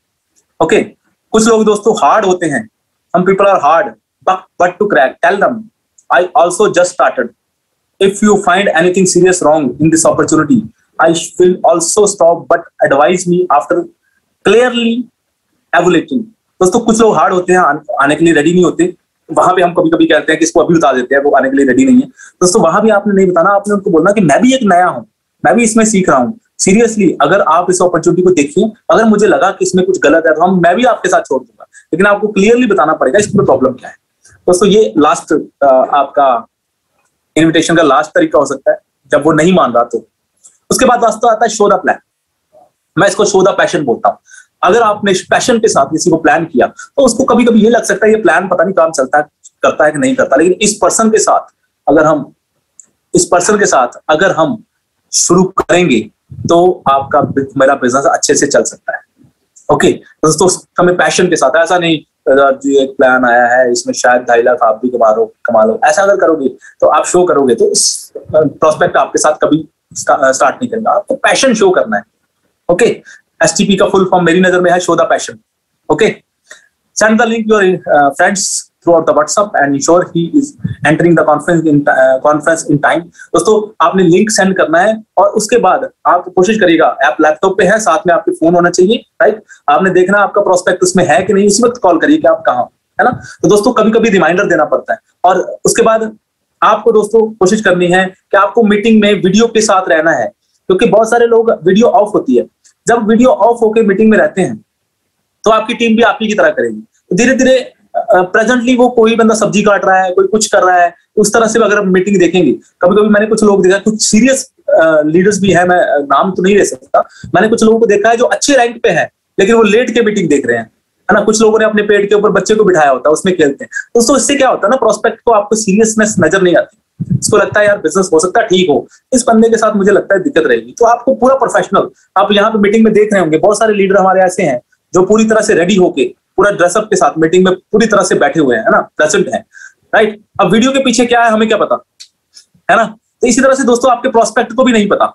ओके, कुछ लोग दोस्तों हार्ड होते हैं, some people are hard but to crack. Tell them I also just started. If you find anything serious wrong in this opportunity, I will also stop but advise me after clearly evaluating. दोस्तों कुछ लोग hard होते हैं, आने के लिए ready नहीं होते, वहां पे हम कभी कभी कहते हैं कि इसको अभी बता देते हैं, वो आने के लिए रेडी नहीं है। दोस्तों वहां भी आपने नहीं बताना, आपने उनको बोलना कि मैं भी एक नया हूं, मैं भी इसमें सीख रहा हूं। सीरियसली अगर आप इस अपॉर्चुनिटी को देखिए, अगर मुझे लगा कि इसमें कुछ गलत है तो मैं भी आपके साथ छोड़ दूंगा, लेकिन आपको क्लियरली बताना पड़ेगा इसमें प्रॉब्लम क्या है। दोस्तों ये लास्ट आपका इन्विटेशन का लास्ट तरीका हो सकता है, जब वो नहीं मान रहा तो। उसके बाद दोस्तों आता है शो द प्लान। मैं इसको शो द पैशन बोलता हूं। अगर आपने पाशन के साथ किसी को प्लान किया तो उसको कभी कभी ये लग सकता है ये प्लान पता नहीं काम करता है कि नहीं करता, लेकिन इस पर्सन के साथ अगर हम शुरू करेंगे तो आपका मेरा बिजनेस अच्छे से चल सकता है। ओके दोस्तों, हमें पैशन के साथ, ऐसा नहीं जी एक प्लान आया है इसमें शायद 2.5 लाख आप भी कमा लो, ऐसा अगर करोगे तो आप शो करोगे तो इस प्रोस्पेक्ट आपके साथ कभी स्टार्ट नहीं करेगा। आपको पैशन शो करना है। ओके, STP का फुल फॉर्म मेरी नजर में है show the passion. Okay, send the link your friends throughout the WhatsApp and ensure he is entering the conference in time। दोस्तों आपने लिंक सेंड करना है और उसके बाद आप कोशिश करिएगा, ऐप लैपटॉप पे है, साथ में आपके फोन होना चाहिए, राइट। आपने देखना आपका प्रोस्पेक्ट उसमें है कि नहीं, उसी वक्त कॉल करिए कि आप कहाँ, है ना। तो दोस्तों कभी कभी रिमाइंडर देना पड़ता है। और उसके बाद आपको दोस्तों कोशिश करनी है कि आपको मीटिंग में वीडियो के साथ रहना है, क्योंकि बहुत सारे लोग वीडियो ऑफ होती है, जब वीडियो ऑफ होकर मीटिंग में रहते हैं तो आपकी टीम भी आप ही की तरह करेगी। धीरे धीरे प्रेजेंटली वो कोई बंदा सब्जी काट रहा है, कोई कुछ कर रहा है, उस तरह से अगर हम मीटिंग देखेंगे, कभी कभी मैंने कुछ लोग देखा, कुछ सीरियस लीडर्स भी है, मैं नाम तो नहीं ले सकता, मैंने कुछ लोगों को देखा है जो अच्छे रैंक पे है लेकिन वो लेट के मीटिंग देख रहे हैं, है ना। कुछ लोगों ने अपने पेट के ऊपर बच्चे को बिठाया होता है, उसमें खेलते हैं। दोस्तों इससे क्या होता है ना, प्रोस्पेक्ट को आपको सीरियसनेस नजर नहीं आती, इसको लगता है यार बिजनेस हो सकता है ठीक हो, इस बंदे के साथ मुझे लगता है दिक्कत रहेगी। तो आपको पूरा प्रोफेशनल, आप यहाँ पे मीटिंग में देख रहे होंगे बहुत सारे लीडर हमारे ऐसे हैं जो पूरी तरह से रेडी होके पूरा ड्रेसअप के साथ मीटिंग में पूरी तरह से बैठे हुए हैं, है ना, प्रेजेंट है, राइट। अब वीडियो के पीछे क्या है हमें क्या पता, है ना। तो इसी तरह से दोस्तों आपके प्रोस्पेक्ट को भी नहीं पता।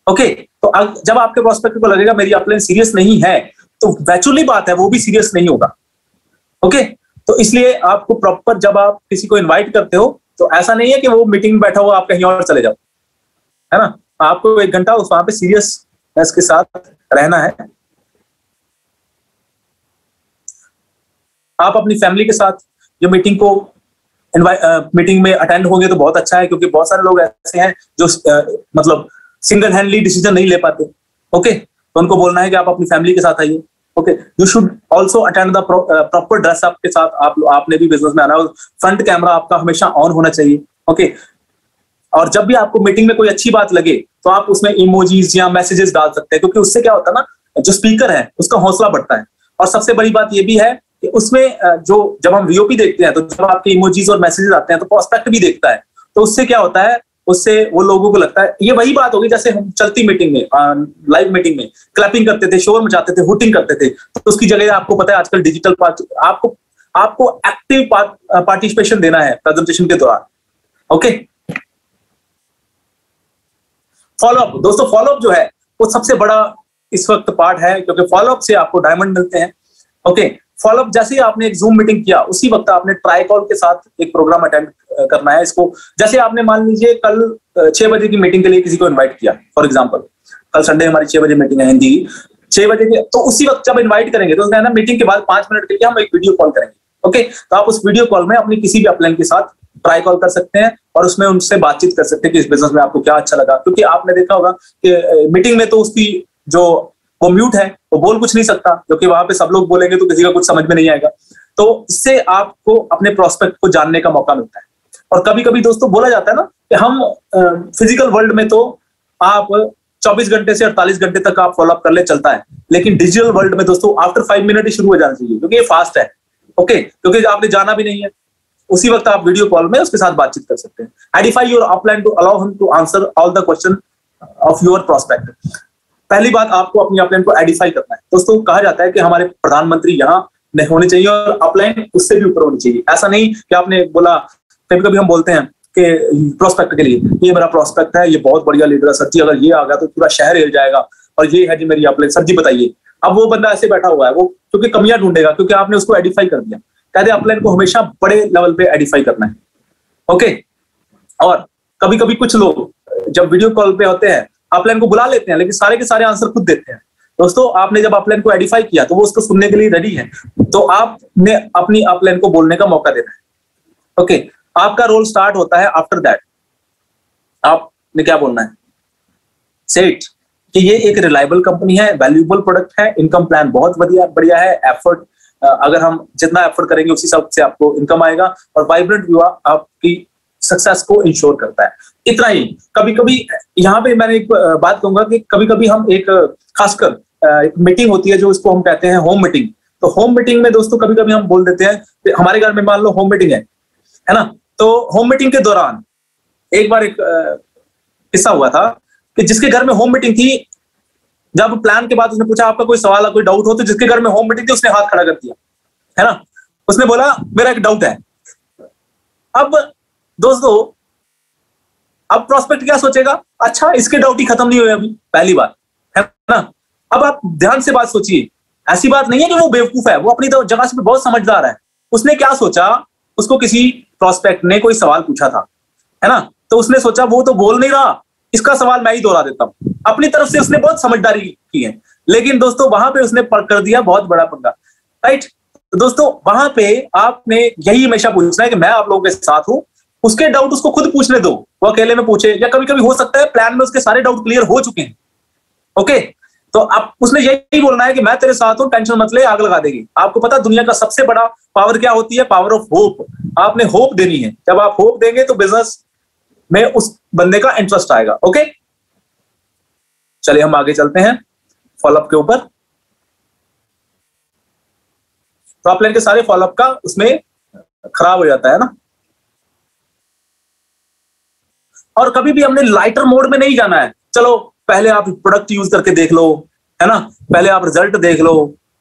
ओके, तो जब आपके प्रोस्पेक्ट को लगेगा मेरी अपलाइन सीरियस नहीं है, तो वैचुअली बात है वो भी सीरियस नहीं होगा। ओके, तो इसलिए आपको प्रॉपर जब आप किसी को इन्वाइट करते हो तो ऐसा नहीं है कि वो मीटिंग में बैठा हुआ आप कहीं और चले जाओ, है ना। आपको 1 घंटा वहां पे सीरियसनेस के साथ रहना है। आप अपनी फैमिली के साथ जो मीटिंग में अटेंड होंगे तो बहुत अच्छा है, क्योंकि बहुत सारे लोग ऐसे हैं जो मतलब सिंगल हैंडली डिसीजन नहीं ले पाते। ओके, तो उनको बोलना है कि आप अपनी फैमिली के साथ आइए। Okay, you should also attend the proper dress up के साथ। आपने भी बिजनेस में आना, फ्रंट कैमरा आपका हमेशा ऑन होना चाहिए। ओके, और जब भी आपको मीटिंग में कोई अच्छी बात लगे तो आप उसमें इमोजीज या मैसेजेस डाल सकते हैं, क्योंकि उससे क्या होता है ना, जो स्पीकर है उसका हौसला बढ़ता है। और सबसे बड़ी बात यह भी है कि उसमें जब हम वीओपी देखते हैं तो जब आपके इमोजीज और मैसेजेस आते हैं तो प्रोस्पेक्ट भी देखता है, तो उससे क्या होता है, उससे वो लोगों को लगता है, ये वही बात होगी जैसे हम चलती मीटिंग में, लाइव मीटिंग में क्लैपिंग करते थे, शोर मचाते थे, हुटिंग करते थे, तो उसकी जगह आपको पता है आजकल डिजिटल आपको एक्टिव पार्टिसिपेशन देना है प्रेजेंटेशन के दौरान। ओके, फॉलोअप दोस्तों, फॉलोअप जो है वो सबसे बड़ा इस वक्त पार्ट है, क्योंकि फॉलोअप से आपको डायमंड मिलते हैं। ओके, फॉलोअप जैसे ही आपने एक जूम मीटिंग किया उसी वक्त आपने ट्राई कॉल के साथ एक प्रोग्राम अटेंड करना है। इसको जैसे आपने मान लीजिए कल 6 बजे की मीटिंग के लिए किसी को इनवाइट किया, फॉर एग्जांपल कल संडे हमारी 6 बजे मीटिंग है हिंदी की, 6 बजे की, तो उसी वक्त जब इनवाइट करेंगे तो कहना मीटिंग के बाद 5 मिनट के लिए हम एक वीडियो कॉल करेंगे। ओके, तो आप उस वीडियो कॉल में अपनी किसी भी अपलाइन के साथ ट्राई कॉल कर सकते हैं और उसमें उनसे बातचीत कर सकते हैं कि इस बिजनेस में आपको क्या अच्छा लगा, क्योंकि आपने देखा होगा कि मीटिंग में तो उसकी जो वो म्यूट है, वो बोल कुछ नहीं सकता, क्योंकि वहां पे सब लोग बोलेंगे तो किसी का कुछ समझ में नहीं आएगा। तो इससे आपको अपने प्रोस्पेक्ट को जानने का मौका मिलता है। और कभी कभी दोस्तों बोला जाता है ना कि हम फिजिकल वर्ल्ड में तो आप 24 घंटे से 48 घंटे तक आप फॉलोअप कर ले चलता है, लेकिन डिजिटल वर्ल्ड में दोस्तों आफ्टर 5 मिनट ही शुरू हो जाना चाहिए, क्योंकि ये फास्ट है। ओके, क्योंकि आपने जाना भी नहीं है, उसी वक्त आप वीडियो कॉल में उसके साथ बातचीत कर सकते हैं। Identify your upline to allow him to answer all the question of your prospect. पहली बात आपको अपनी अपलाइन को आइडेंटिफाई करना है। दोस्तों कहा जाता है कि हमारे प्रधानमंत्री यहाँ होने चाहिए और अपलाइन उससे भी ऊपर होनी चाहिए। ऐसा नहीं कि आपने बोला, कभी कभी हम बोलते हैं कि प्रोस्पेक्ट के लिए ये मेरा प्रोस्पेक्ट है, ये बहुत बढ़िया लीडर है सर जी, अगर ये आ गया तो पूरा शहर हिल जाएगा, और ये है जी मेरी अपलाइन, सर जी बताइए। अब वो बंदा ऐसे बैठा हुआ है, वो क्योंकि कमियां ढूंढेगा, क्योंकि आपने उसको आइडेंटिफाई कर दिया। कहते अपलाइन को हमेशा बड़े लेवल पे आइडेंटिफाई करना है। ओके, और कभी कभी कुछ लोग जब वीडियो कॉल पे होते हैं अपलाइन को बुला लेते हैं, लेकिन सारे के सारे आंसर खुद देते हैं। दोस्तों आपने जब अपलाइन को एडिफाई किया तो वो उसको सुनने के लिए रेडी है, तो आपने अपनी अपलाइन को बोलने का मौका देना है। ओके, आपका रोल स्टार्ट होता है आफ्टर दैट। आपने क्या बोलना है? सेट कि ये एक रिलायबल कंपनी है, वैल्यूएबल प्रोडक्ट है, इनकम प्लान बहुत बढ़िया है, एफर्ट अगर हम जितना एफर्ट करेंगे उसी हिसाब से आपको इनकम आएगा, और वाइब्रेंट व्यू आपकी सक्सेस को इंश्योर करता है। इतना ही। कभी कभी यहाँ पे मैंने एक बात कहूंगा कि कभी कभी हम एक खासकर एक मीटिंग होती है जो इसको हम कहते हैं होम मीटिंग। तो होम मीटिंग में दोस्तों कभी कभी हम बोल देते हैं, हमारे घर में मान लो होम मीटिंग है ना, तो होम मीटिंग के दौरान एक बार एक किस्सा हुआ था कि जिसके घर में होम मीटिंग थी, जब प्लान के बाद उसने पूछा आपका कोई सवाल कोई डाउट हो, तो जिसके घर में होम मीटिंग थी उसने हाथ खड़ा कर दिया, है ना। उसने बोला मेरा एक डाउट है। अब दोस्तों अब प्रोस्पेक्ट क्या सोचेगा, अच्छा इसके डाउट ही खत्म नहीं हुए अभी, पहली बात, है ना। अब आप ध्यान से बात सोचिए, ऐसी बात नहीं है कि वो बेवकूफ है, वो अपनी जगह से बहुत समझदार है। उसने क्या सोचा, उसको किसी प्रोस्पेक्ट ने कोई सवाल पूछा था, है ना, तो उसने सोचा वो तो बोल नहीं रहा, इसका सवाल मैं ही दोहरा देता हूं। अपनी तरफ से उसने बहुत समझदारी की है, लेकिन दोस्तों वहां पे उसने कर दिया बहुत बड़ा पंगा, राइट। तो दोस्तों वहां पे आपने यही हमेशा पूछना है कि मैं आप लोगों के साथ हूं, उसके डाउट उसको खुद पूछने दो, वो अकेले में पूछे, या कभी कभी हो सकता है प्लान में उसके सारे डाउट क्लियर हो चुके हैं। ओके, तो आप उसने यही बोलना है कि मैं तेरे साथ हूं, टेंशन मत ले, आग लगा देगी। आपको पता दुनिया का सबसे बड़ा पावर क्या होती है? Power of hope. आपने होप देनी है, जब आप होप देंगे तो बिजनेस में उस बंदे का इंटरेस्ट आएगा। ओके, चलिए हम आगे चलते हैं फॉलोअप के ऊपर। तो अपलाइन के सारे फॉलोअप का उसमें खराब हो जाता है ना। और कभी भी हमने लाइटर मोड में नहीं जाना है। चलो पहले आप प्रोडक्ट यूज करके देख लो, है ना, पहले आप रिजल्ट देख लो,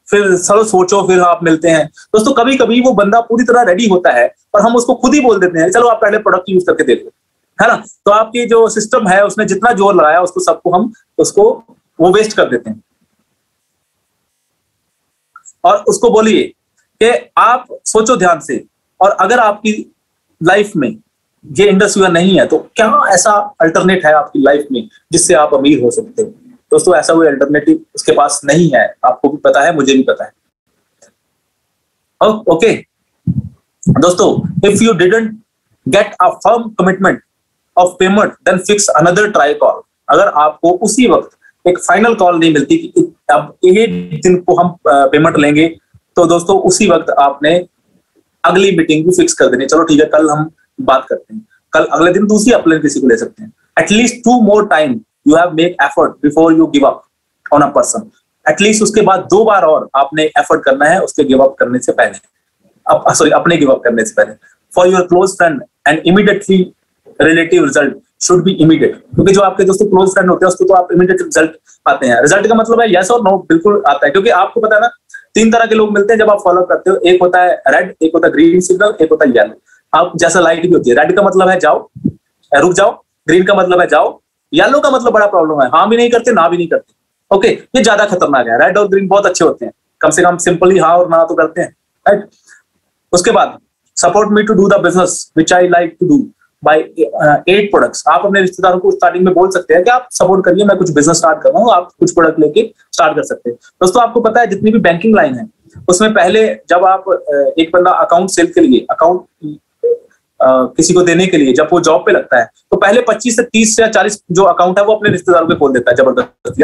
फिर चलो सोचो, फिर आप मिलते हैं। दोस्तों कभी कभी वो बंदा पूरी तरह रेडी होता है और हम उसको खुद ही बोल देते हैं चलो आप पहले प्रोडक्ट यूज करके देख लो, है ना। तो आपकी जो सिस्टम है उसने जितना जोर लगाया उसको सबको हम उसको वो वेस्ट कर देते हैं। और उसको बोलिए कि आप सोचो ध्यान से, और अगर आपकी लाइफ में ये इंडस्ट्री नहीं है तो क्या ऐसा अल्टरनेट है आपकी लाइफ में जिससे आप अमीर हो सकते हो? दोस्तों ऐसा कोई अल्टरनेटिव उसके पास नहीं है, आपको भी पता है, मुझे भी पता है। ओके दोस्तों, if you didn't get a firm commitment of payment then fix another try call. अगर आपको उसी वक्त एक फाइनल कॉल नहीं मिलती कि अब ये दिन को हम पेमेंट लेंगे, तो दोस्तों उसी वक्त आपने अगली मीटिंग भी फिक्स कर देनी। चलो ठीक है, कल हम बात करते हैं, कल अगले दिन दूसरी अपलाइन किसी को ले सकते हैं। At least 2 more time you have make effort before you give up on a person. At least उसके बाद 2 बार और आपने एफर्ट करना है उसके गिव अप करने से पहले, सॉरी अपने गिव अप करने से पहले। For your close friend and immediately relative result should be immediate, क्योंकि जो आपके दोस्तों क्लोज फ्रेंड होते हैं उसको तो आप इमीडिएट रिजल्ट पाते हैं। रिजल्ट का मतलब है यस और नो, बिल्कुल आता है, क्योंकि आपको पता है ना 3 तरह के लोग मिलते हैं जब आप फॉलो करते हो। एक होता है रेड, एक होता है ग्रीन सिग्नल, एक होता है येलो। आप जैसा लाइट भी होती है, रेड का मतलब है जाओ, रुक जाओ, ग्रीन का मतलब है जाओ, येलो का मतलब बड़ा प्रॉब्लम है, हाँ भी नहीं करते ना भी नहीं करते। ओके, ये ज्यादा खतरनाक है। रेड और ग्रीन बहुत अच्छे होते हैं, कम से कम सिंपली हाँ और ना तो करते हैं, राइट। उसके बाद support me to do the business which I like to do by 8 products. आप अपने रिश्तेदारों को स्टार्टिंग में बोल सकते हैं कि आप सपोर्ट करिए, मैं कुछ बिजनेस स्टार्ट कर रहा हूँ, आप कुछ प्रोडक्ट लेके स्टार्ट कर सकते हैं। दोस्तों आपको पता है जितनी भी बैंकिंग लाइन है उसमें पहले जब आप एक बंदा अकाउंट सेल के लिए, अकाउंट किसी को देने के लिए जब वो जॉब पे लगता है तो पहले 25 से 30 या 40 जो अकाउंट है वो अपने रिश्तेदारों पे खोल देता है जबरदस्ती,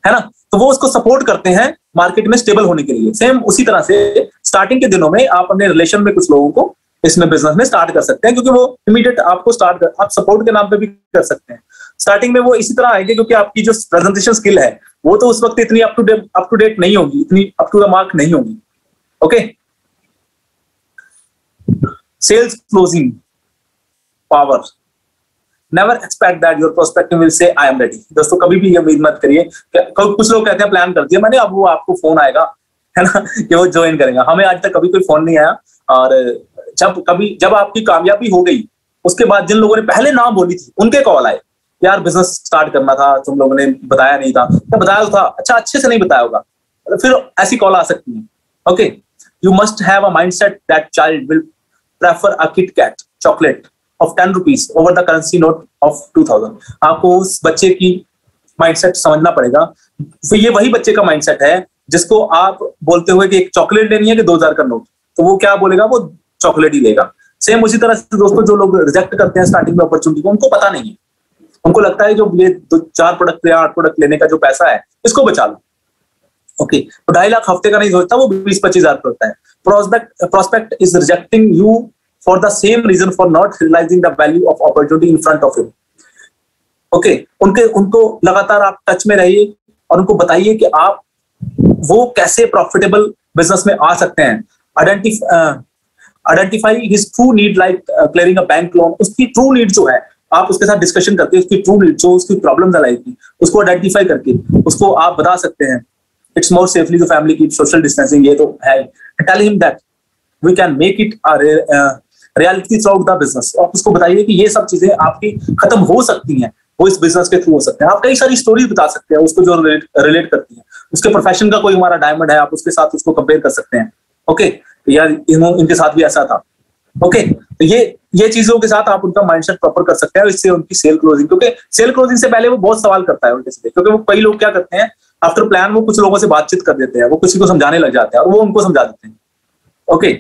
है ना। तो वो उसको सपोर्ट करते हैं मार्केट में स्टेबल होने के लिए। सेम उसी तरह से स्टार्टिंग के दिनों में आप अपने रिलेशन में कुछ लोगों को इसमें बिजनेस में स्टार्ट कर सकते हैं, क्योंकि वो इमीडिएट आपको आप सपोर्ट के नाम पे भी कर सकते हैं। स्टार्टिंग में वो इसी तरह आएंगे क्योंकि आपकी जो प्रेजेंटेशन स्किल है वो तो उस वक्त इतनी अप टू डेट नहीं होगी, इतनी अप टू द मार्क नहीं होगी। Okay, sales closing power. Never expect that your prospective will say I am ready. दोस्तों कभी भी ये उम्मीद मत करिए, कुछ लोग कहते हैं प्लान कर दिया मैंने, अब वो आपको फोन आएगा, है ना, कि वो ज्वाइन करेगा। हमें आज तक कभी कोई फोन नहीं आया, और जब आपकी कामयाबी हो गई उसके बाद जिन लोगों ने पहले नाम बोली थी उनके कॉल आए, यार बिजनेस स्टार्ट करना था, तुम लोगों ने बताया नहीं था, क्या बताया था, अच्छा अच्छे से नहीं बताया होगा, फिर ऐसी कॉल आ सकती है। Okay, you must have a mindset that child will prefer a Kit Kat chocolate of 10 rupees over the currency note of 2000। आपको उस बच्चे की माइंडसेट समझना पड़ेगा। फिर ये वही बच्चे का माइंडसेट है जिसको आप बोलते हुए कि एक चॉकलेट लेनी है कि 2000 का नोट, तो वो क्या बोलेगा, वो चॉकलेट ही लेगा। सेम उसी तरह से दोस्तों जो लोग रिजेक्ट करते हैं स्टार्टिंग में अपॉर्चुनिटी को, उनको पता नहीं है, उनको लगता है जो ये 4 प्रोडक्ट या 8 प्रोडक्ट लेने का जो पैसा है इसको बचा लो। ओके, तो 2.5 लाख हफ्ते का नहीं सोचता, वो 20-25 हजार का होता है। Prospect is rejecting you for the same reason for not realising the value of opportunity in front of him. Okay, उनको लगातार आप टच में रहिए और उनको बताइए कि आप वो कैसे प्रॉफिटेबल बिजनेस में आ सकते हैं। Identify his true need like clearing a bank loan. उसकी ट्रू नीड जो है आप उसके साथ डिस्कशन करके उसकी ट्रू नीड जो उसकी प्रॉब्लम आएगी उसको आइडेंटिफाई करके उसको आप बता सकते हैं। It's more safely the family keep social distancing, ये तो है। Tell him that we can make it reality throughout the business. आप उसको बताइए कि ये सब चीजें आपकी खत्म हो सकती हैं, वो इस बिजनेस के थ्रू हो सकते हैं। आप कई सारी स्टोरीज बता सकते हैं उसको जो रिलेट करती हैं। उसके प्रोफेशन का कोई हमारा डायमंड है, आप उसके साथ उसको कंपेयर कर सकते हैं। ओके, यार इनके साथ भी ऐसा था। ओके, तो ये चीजों के साथ आप उनका माइंडसेट प्रॉपर कर सकते हैं, इससे उनकी सेल क्लोजिंग, क्योंकि सेल क्लोजिंग से पहले वो बहुत सवाल करता है उनके से, क्योंकि वो कई लोग क्या करते हैं आफ्टर प्लान वो कुछ लोगों से बातचीत कर देते हैं, वो किसी को समझाने लग जाते हैं और वो उनको समझा देते हैं। ओके,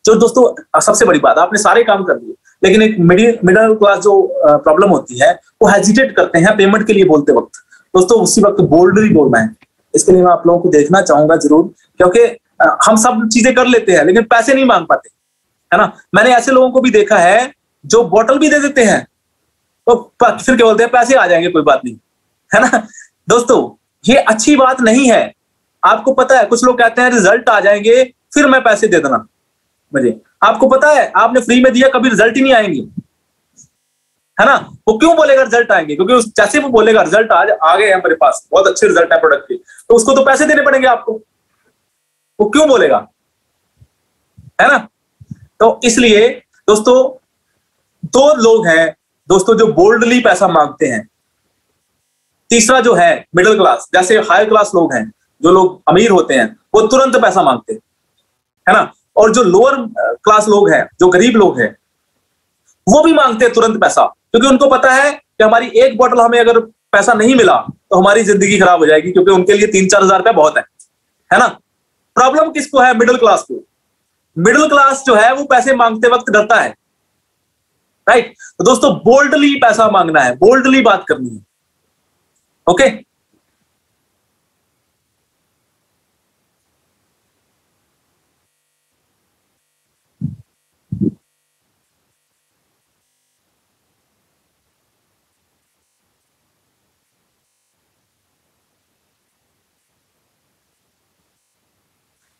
जो दोस्तों सबसे बड़ी बात, आपने सारे काम कर लिए लेकिन एक मिडिल क्लास जो प्रॉब्लम होती है वो हेजिटेट करते हैं पेमेंट के लिए बोलते वक्त। दोस्तों उसी वक्त बोल्डली बोलना है। इसके लिए मैं आप लोगों को देखना चाहूंगा जरूर, क्योंकि हम सब चीजें कर लेते हैं लेकिन पैसे नहीं मांग पाते, है ना। मैंने ऐसे लोगों को भी देखा है जो बोतल भी दे देते हैं तो फिर क्या बोलते हैं, पैसे आ जाएंगे कोई बात नहीं, है ना। दोस्तों ये अच्छी बात नहीं है। आपको पता है कुछ लोग कहते हैं रिजल्ट आ जाएंगे फिर मैं पैसे दे देना मुझे। आपको पता है आपने फ्री में दिया कभी रिजल्ट ही नहीं आएंगे, है ना। वो क्यों बोलेगा रिजल्ट आएंगे, क्योंकि जैसे वो बोलेगा रिजल्ट आज आ गए हैं मेरे पास, बहुत अच्छे रिजल्ट है प्रोडक्ट के, तो उसको तो पैसे देने पड़ेंगे आपको। वो क्यों बोलेगा, है ना। तो इसलिए दोस्तों 2 लोग हैं दोस्तों जो बोल्डली पैसा मांगते हैं। तीसरा जो है मिडिल क्लास, जैसे हाई क्लास लोग हैं, जो लोग अमीर होते हैं वो तुरंत पैसा मांगते हैं, है ना। और जो लोअर क्लास लोग हैं, जो गरीब लोग हैं, वो भी मांगते हैं तुरंत पैसा, क्योंकि उनको पता है कि हमारी एक बोतल हमें अगर पैसा नहीं मिला तो हमारी जिंदगी खराब हो जाएगी, क्योंकि उनके लिए 3-4 हजार रुपया बहुत है ना। प्रॉब्लम किसको है, मिडिल क्लास को। मिडिल क्लास जो है वो पैसे मांगते वक्त डरता है, राइट। तो दोस्तों बोल्डली पैसा मांगना है, बोल्डली बात करनी है। Okay,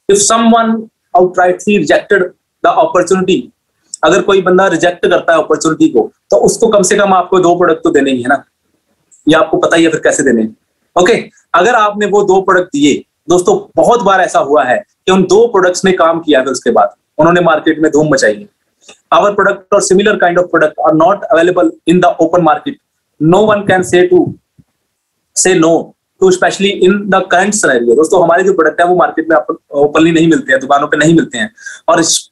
if someone outrightly rejected the opportunity, अगर कोई बंदा रिजेक्ट करता है अपॉर्चुनिटी को, तो उसको कम से कम आपको 2 प्रोडक्ट तो देने ही है ना, ये आपको पता ही है फिर कैसे देने। ओके, अगर आपने वो 2 प्रोडक्ट दिए, दोस्तों बहुत बार ऐसा हुआ है कि उन 2 प्रोडक्ट्स ने काम किया, फिर उसके बाद उन्होंने मार्केट में धूम मचाई है। Our product or similar kind of product are not available in the open market. No one can say no to, especially in the current scenario. दोस्तों हमारे जो प्रोडक्ट है वो मार्केट में ओपनली नहीं मिलते हैं, दुकानों पे नहीं मिलते हैं, और इस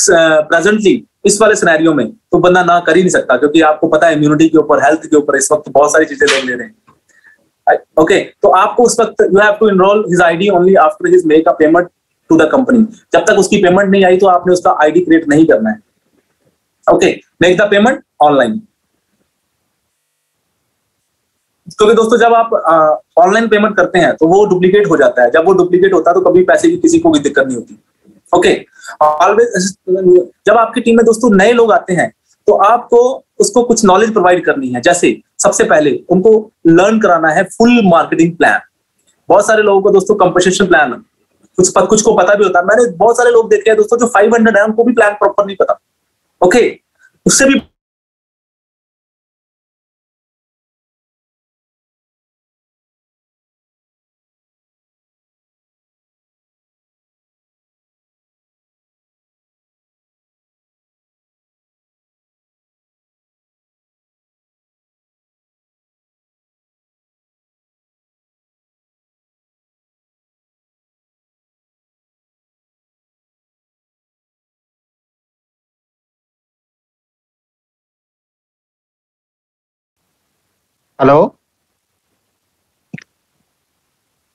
प्रेजेंटली इस वाले सिनेरियो में तो बंदा ना कर ही नहीं सकता, क्योंकि आपको पता है इम्यूनिटी के ऊपर, हेल्थ के ऊपर इस वक्त बहुत सारी चीजें लोग ले रहे हैं। ओके, तो आपको उस वक्त you have to enrol his ID only after his make a payment to the company. जब तक उसकी पेमेंट नहीं आई तो आपने उसका आईडी क्रिएट नहीं करना है। Okay, make the payment online, क्योंकि दोस्तों जब आप ऑनलाइन पेमेंट करते हैं तो वो डुप्लीकेट हो जाता है। जब वो डुप्लीकेट होता है तो कभी पैसे की किसी को भी दिक्कत नहीं होती। ओके, ऑलवेज जब आपकी टीम में दोस्तों नए लोग आते हैं तो आपको उसको कुछ नॉलेज प्रोवाइड करनी है। जैसे सबसे पहले उनको लर्न कराना है फुल मार्केटिंग प्लान। बहुत सारे लोगों को दोस्तों कंपनसेशन प्लान कुछ को पता भी होता है। मैंने बहुत सारे लोग देखे हैं दोस्तों जो 500 है, उनको भी प्लान प्रॉपर नहीं पता। ओके, उससे भी हेलो।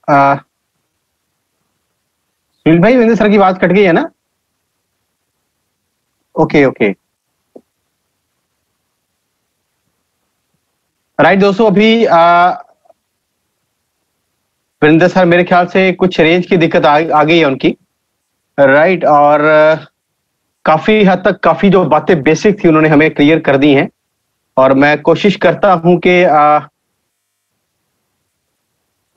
सुनील भाई, विंदर सर की बात कट गई है ना? ओके ओके, राइट दोस्तों, अभी विंदर सर मेरे ख्याल से कुछ रेंज की दिक्कत आ गई है उनकी, राइट। और काफी हद तक काफी जो बातें बेसिक थी उन्होंने हमें क्लियर कर दी हैं, और मैं कोशिश करता हूं कि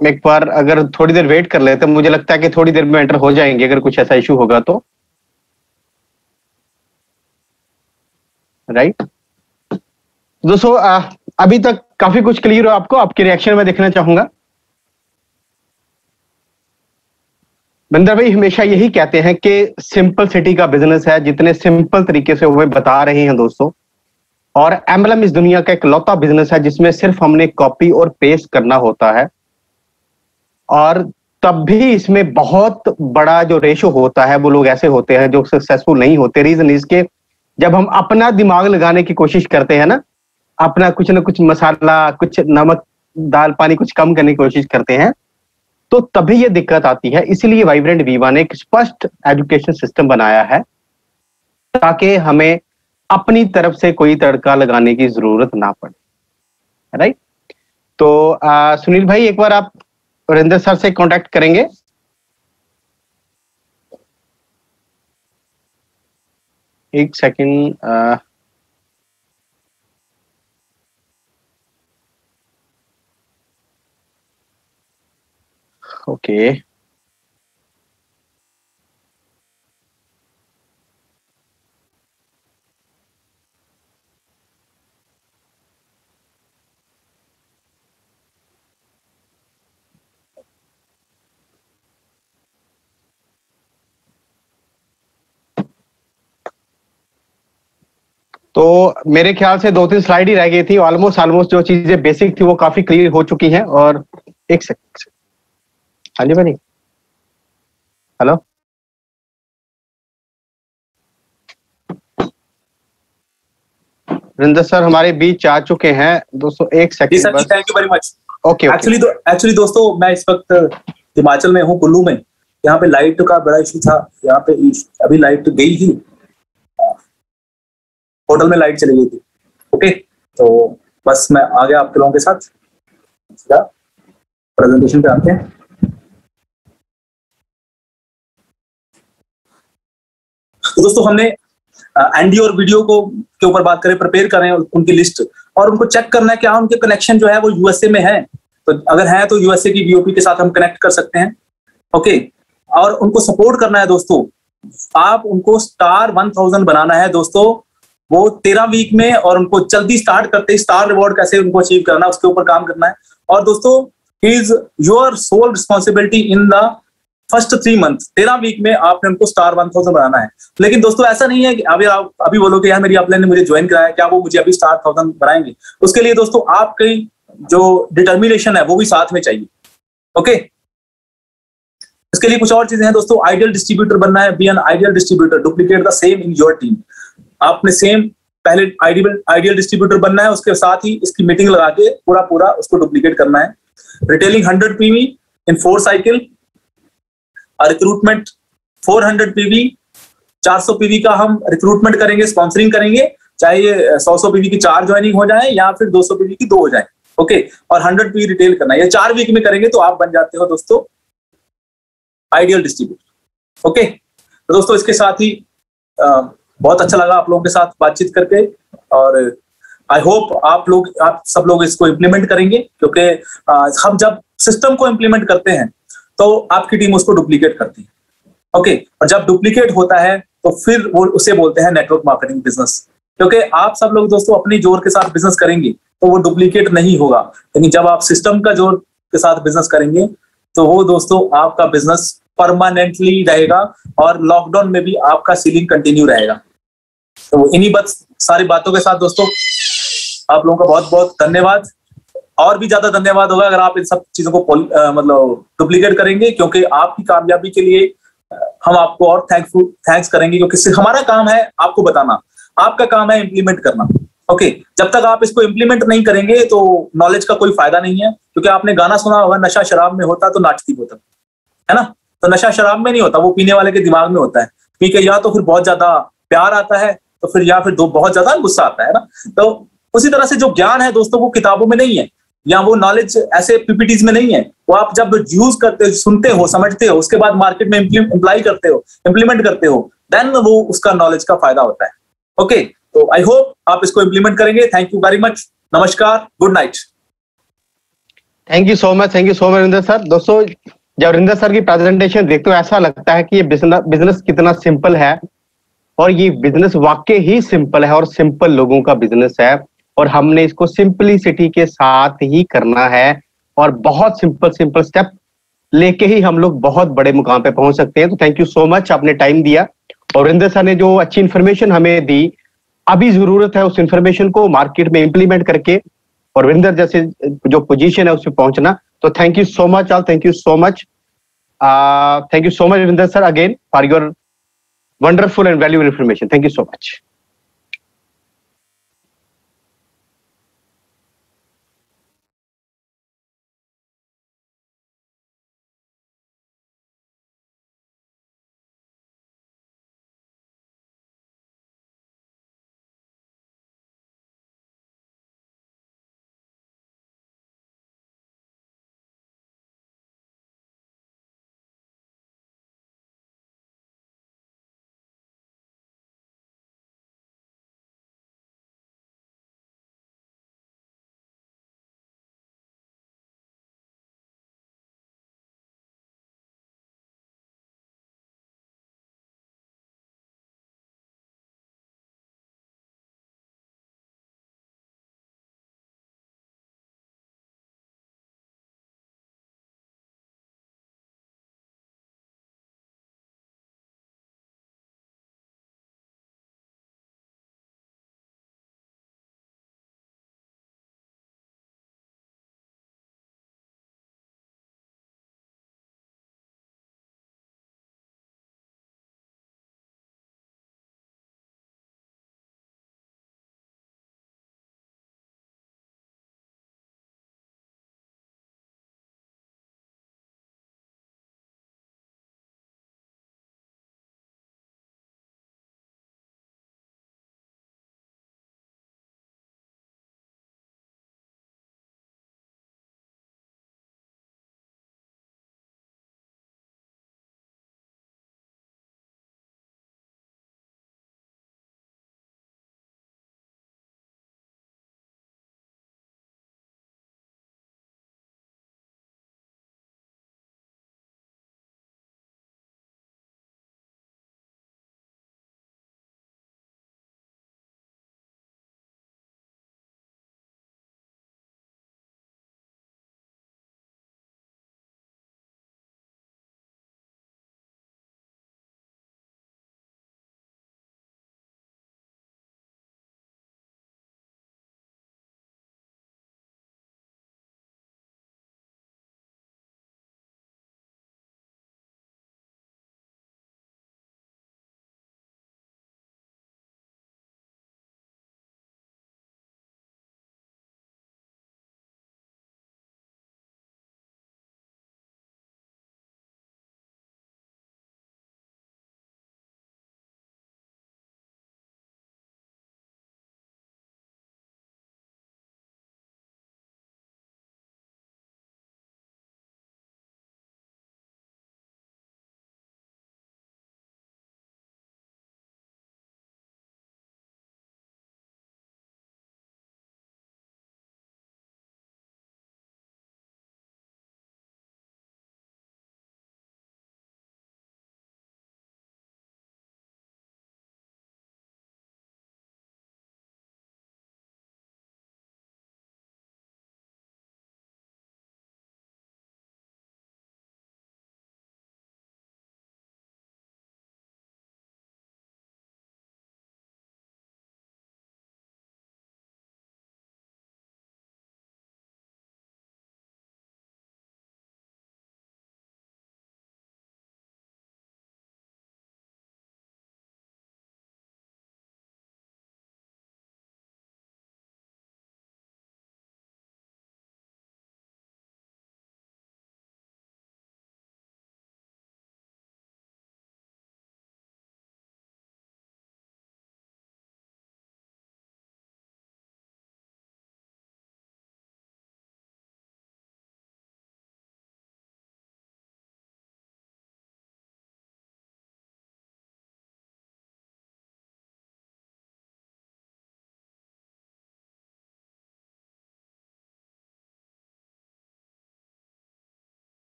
एक बार अगर थोड़ी देर वेट कर लेते, मुझे लगता है कि थोड़ी देर में एंटर हो जाएंगे अगर कुछ ऐसा इशू होगा तो, राइट। दोस्तों अभी तक काफी कुछ क्लियर हो आपको? आपके रिएक्शन में देखना चाहूंगा। बिंदर भाई हमेशा यही कहते हैं कि सिंपल सिटी का बिजनेस है, जितने सिंपल तरीके से वो बता रहे हैं दोस्तों, और एमएलएम इस दुनिया का इकलौता बिजनेस है जिसमें सिर्फ हमने कॉपी और पेस्ट करना होता है, और तब भी इसमें बहुत बड़ा जो रेशो होता है वो लोग ऐसे होते हैं जो सक्सेसफुल नहीं होते। रीजन इसके, जब हम अपना दिमाग लगाने की कोशिश करते हैं ना, अपना कुछ ना कुछ मसाला, कुछ नमक दाल पानी कुछ कम करने की कोशिश करते हैं, तो तभी ये दिक्कत आती है। इसीलिए वाइब्रेंट वीवा ने एक स्पष्ट एजुकेशन सिस्टम बनाया है ताकि हमें अपनी तरफ से कोई तड़का लगाने की जरूरत ना पड़े, राइट। तो सुनील भाई एक बार आप वरिंदर सर से कांटेक्ट करेंगे? एक सेकंड, ओके तो मेरे ख्याल से 2-3 स्लाइड ही रह गई थी। ऑलमोस्ट जो चीजें बेसिक थी वो काफी क्लियर हो चुकी हैं। और एक सेकंड, हाँ जी बनी, हेलो, वरिंदर सर हमारे बीच आ चुके हैं दोस्तों। एक सेकंड बस, thank you very much. Okay. Actually दोस्तों मैं इस वक्त हिमाचल में हूँ, कुल्लू में। यहाँ पे लाइट का बड़ा इशू था, यहाँ पे अभी लाइट गई ही, होटल में लाइट चली गई थी। ओके, तो बस मैं आ गया आपके लोगों के साथ, प्रेजेंटेशन पे आते हैं। तो दोस्तों हमने एनडी और वीडियो को के ऊपर बात करें, प्रिपेयर करें उनकी लिस्ट, और उनको चेक करना है क्या उनके कनेक्शन जो है वो यूएसए में है। तो अगर है तो यूएसए की वीओपी के साथ हम कनेक्ट कर सकते हैं। ओके, और उनको सपोर्ट करना है दोस्तों। आप उनको स्टार 1000 बनाना है दोस्तों, वो 13 वीक में, और उनको जल्दी स्टार्ट करते ही स्टार रिवॉर्ड कैसे उनको अचीव करना है उसके ऊपर काम करना है। और दोस्तों is your sole responsibility in the first 3 month, 13 week में आपने उनको स्टार 1000 बनाना है। लेकिन दोस्तों ऐसा नहीं है कि अभी बोलोगे यार मेरी अपलाइन ने मुझे ज्वाइन कराया, क्या वो मुझे अभी स्टार 1000 बनाएंगे? उसके लिए दोस्तों आपकी जो डिटर्मिनेशन है वो भी साथ में चाहिए। ओके, इसके लिए कुछ और चीजें हैं दोस्तों। आइडियल डिस्ट्रीब्यूटर बनना है, be an ideal distributor, duplicate the same in your team. आपने सेम पहले आइडियल डिस्ट्रीब्यूटर बनना है, उसके साथ ही इसकी मीटिंग लगा के पूरा उसको डुप्लीकेट करना है। रिटेलिंग 100 पीवी इन 4 साइकिल, रिक्रूटमेंट 400 पीवी, 400 पीवी का हम रिक्रूटमेंट करेंगे, स्पॉन्सरिंग करेंगे, चाहे ये 100 पीवी की 4 ज्वाइनिंग हो जाए या फिर 200 पीवी की 2 हो जाए। ओके, और 100 पीवी रिटेल करना है। ये 4 वीक में करेंगे तो आप बन जाते हो दोस्तों आइडियल डिस्ट्रीब्यूटर। ओके, तो दोस्तों इसके साथ ही बहुत अच्छा लगा आप लोगों के साथ बातचीत करके, और आई होप आप सब लोग इसको इम्प्लीमेंट करेंगे, क्योंकि हम जब सिस्टम को इम्प्लीमेंट करते हैं तो आपकी टीम उसको डुप्लीकेट करती है। ओके, और जब डुप्लीकेट होता है तो फिर वो उसे बोलते हैं नेटवर्क मार्केटिंग बिजनेस। क्योंकि आप सब लोग दोस्तों अपनी जोर के साथ बिजनेस करेंगे तो वो डुप्लीकेट नहीं होगा, लेकिन जब आप सिस्टम का जोर के साथ बिजनेस करेंगे तो वो दोस्तों आपका बिजनेस परमानेंटली रहेगा, और लॉकडाउन में भी आपका सीलिंग कंटिन्यू रहेगा। तो इन्हीं सारी बातों के साथ दोस्तों आप लोगों का बहुत बहुत धन्यवाद। और भी ज्यादा धन्यवाद होगा अगर आप इन सब चीजों को मतलब डुप्लीकेट करेंगे, क्योंकि आपकी कामयाबी के लिए हम आपको और थैंक्स करेंगे, क्योंकि सिर्फ हमारा काम है आपको बताना, आपका काम है इंप्लीमेंट करना। ओके जब तक आप इसको इम्प्लीमेंट नहीं करेंगे तो नॉलेज का कोई फायदा नहीं है, क्योंकि आपने गाना सुना होगा, नशा शराब में होता तो नाचती बोतल, है ना। तो नशा शराब में नहीं होता, वो पीने वाले के दिमाग में होता है, क्योंकि या तो फिर बहुत ज्यादा प्यार आता है तो फिर या फिर बहुत ज्यादा गुस्सा आता है ना। तो उसी तरह से जो ज्ञान है दोस्तों वो किताबों में नहीं है, या वो नॉलेज ऐसे पीपीटीज में नहीं है, वो आप जब यूज करते हो, सुनते हो, समझते हो, उसके बाद मार्केट में इम्प्लाई करते हो, इम्प्लीमेंट करते हो, देन वो उसका नॉलेज का फायदा होता है। ओके तो आई होप आप इसको इम्प्लीमेंट करेंगे। थैंक यू वेरी मच, नमस्कार, good night. Thank you so much Varinder sir. दोस्तों जब वरिंदर सर की प्रेजेंटेशन देखते हो ऐसा लगता है कि ये बिजनेस कितना सिंपल है, और ये बिजनेस वाकई ही सिंपल है और सिंपल लोगों का बिजनेस है, और हमने इसको सिंपलिसिटी के साथ ही करना है, और बहुत सिंपल स्टेप लेके ही हम लोग बहुत बड़े मुकाम पे पहुंच सकते हैं। तो थैंक यू सो मच, आपने टाइम दिया, और वरिंदर सर ने जो अच्छी इंफॉर्मेशन हमें दी, अभी जरूरत है उस इंफॉर्मेशन को मार्केट में इंप्लीमेंट करके और वरिंदर जैसे जो पोजीशन है उस पर पहुंचना। तो thank you so much all, thank you so much Varinder sir again for your wonderful and valuable information. Thank you so much.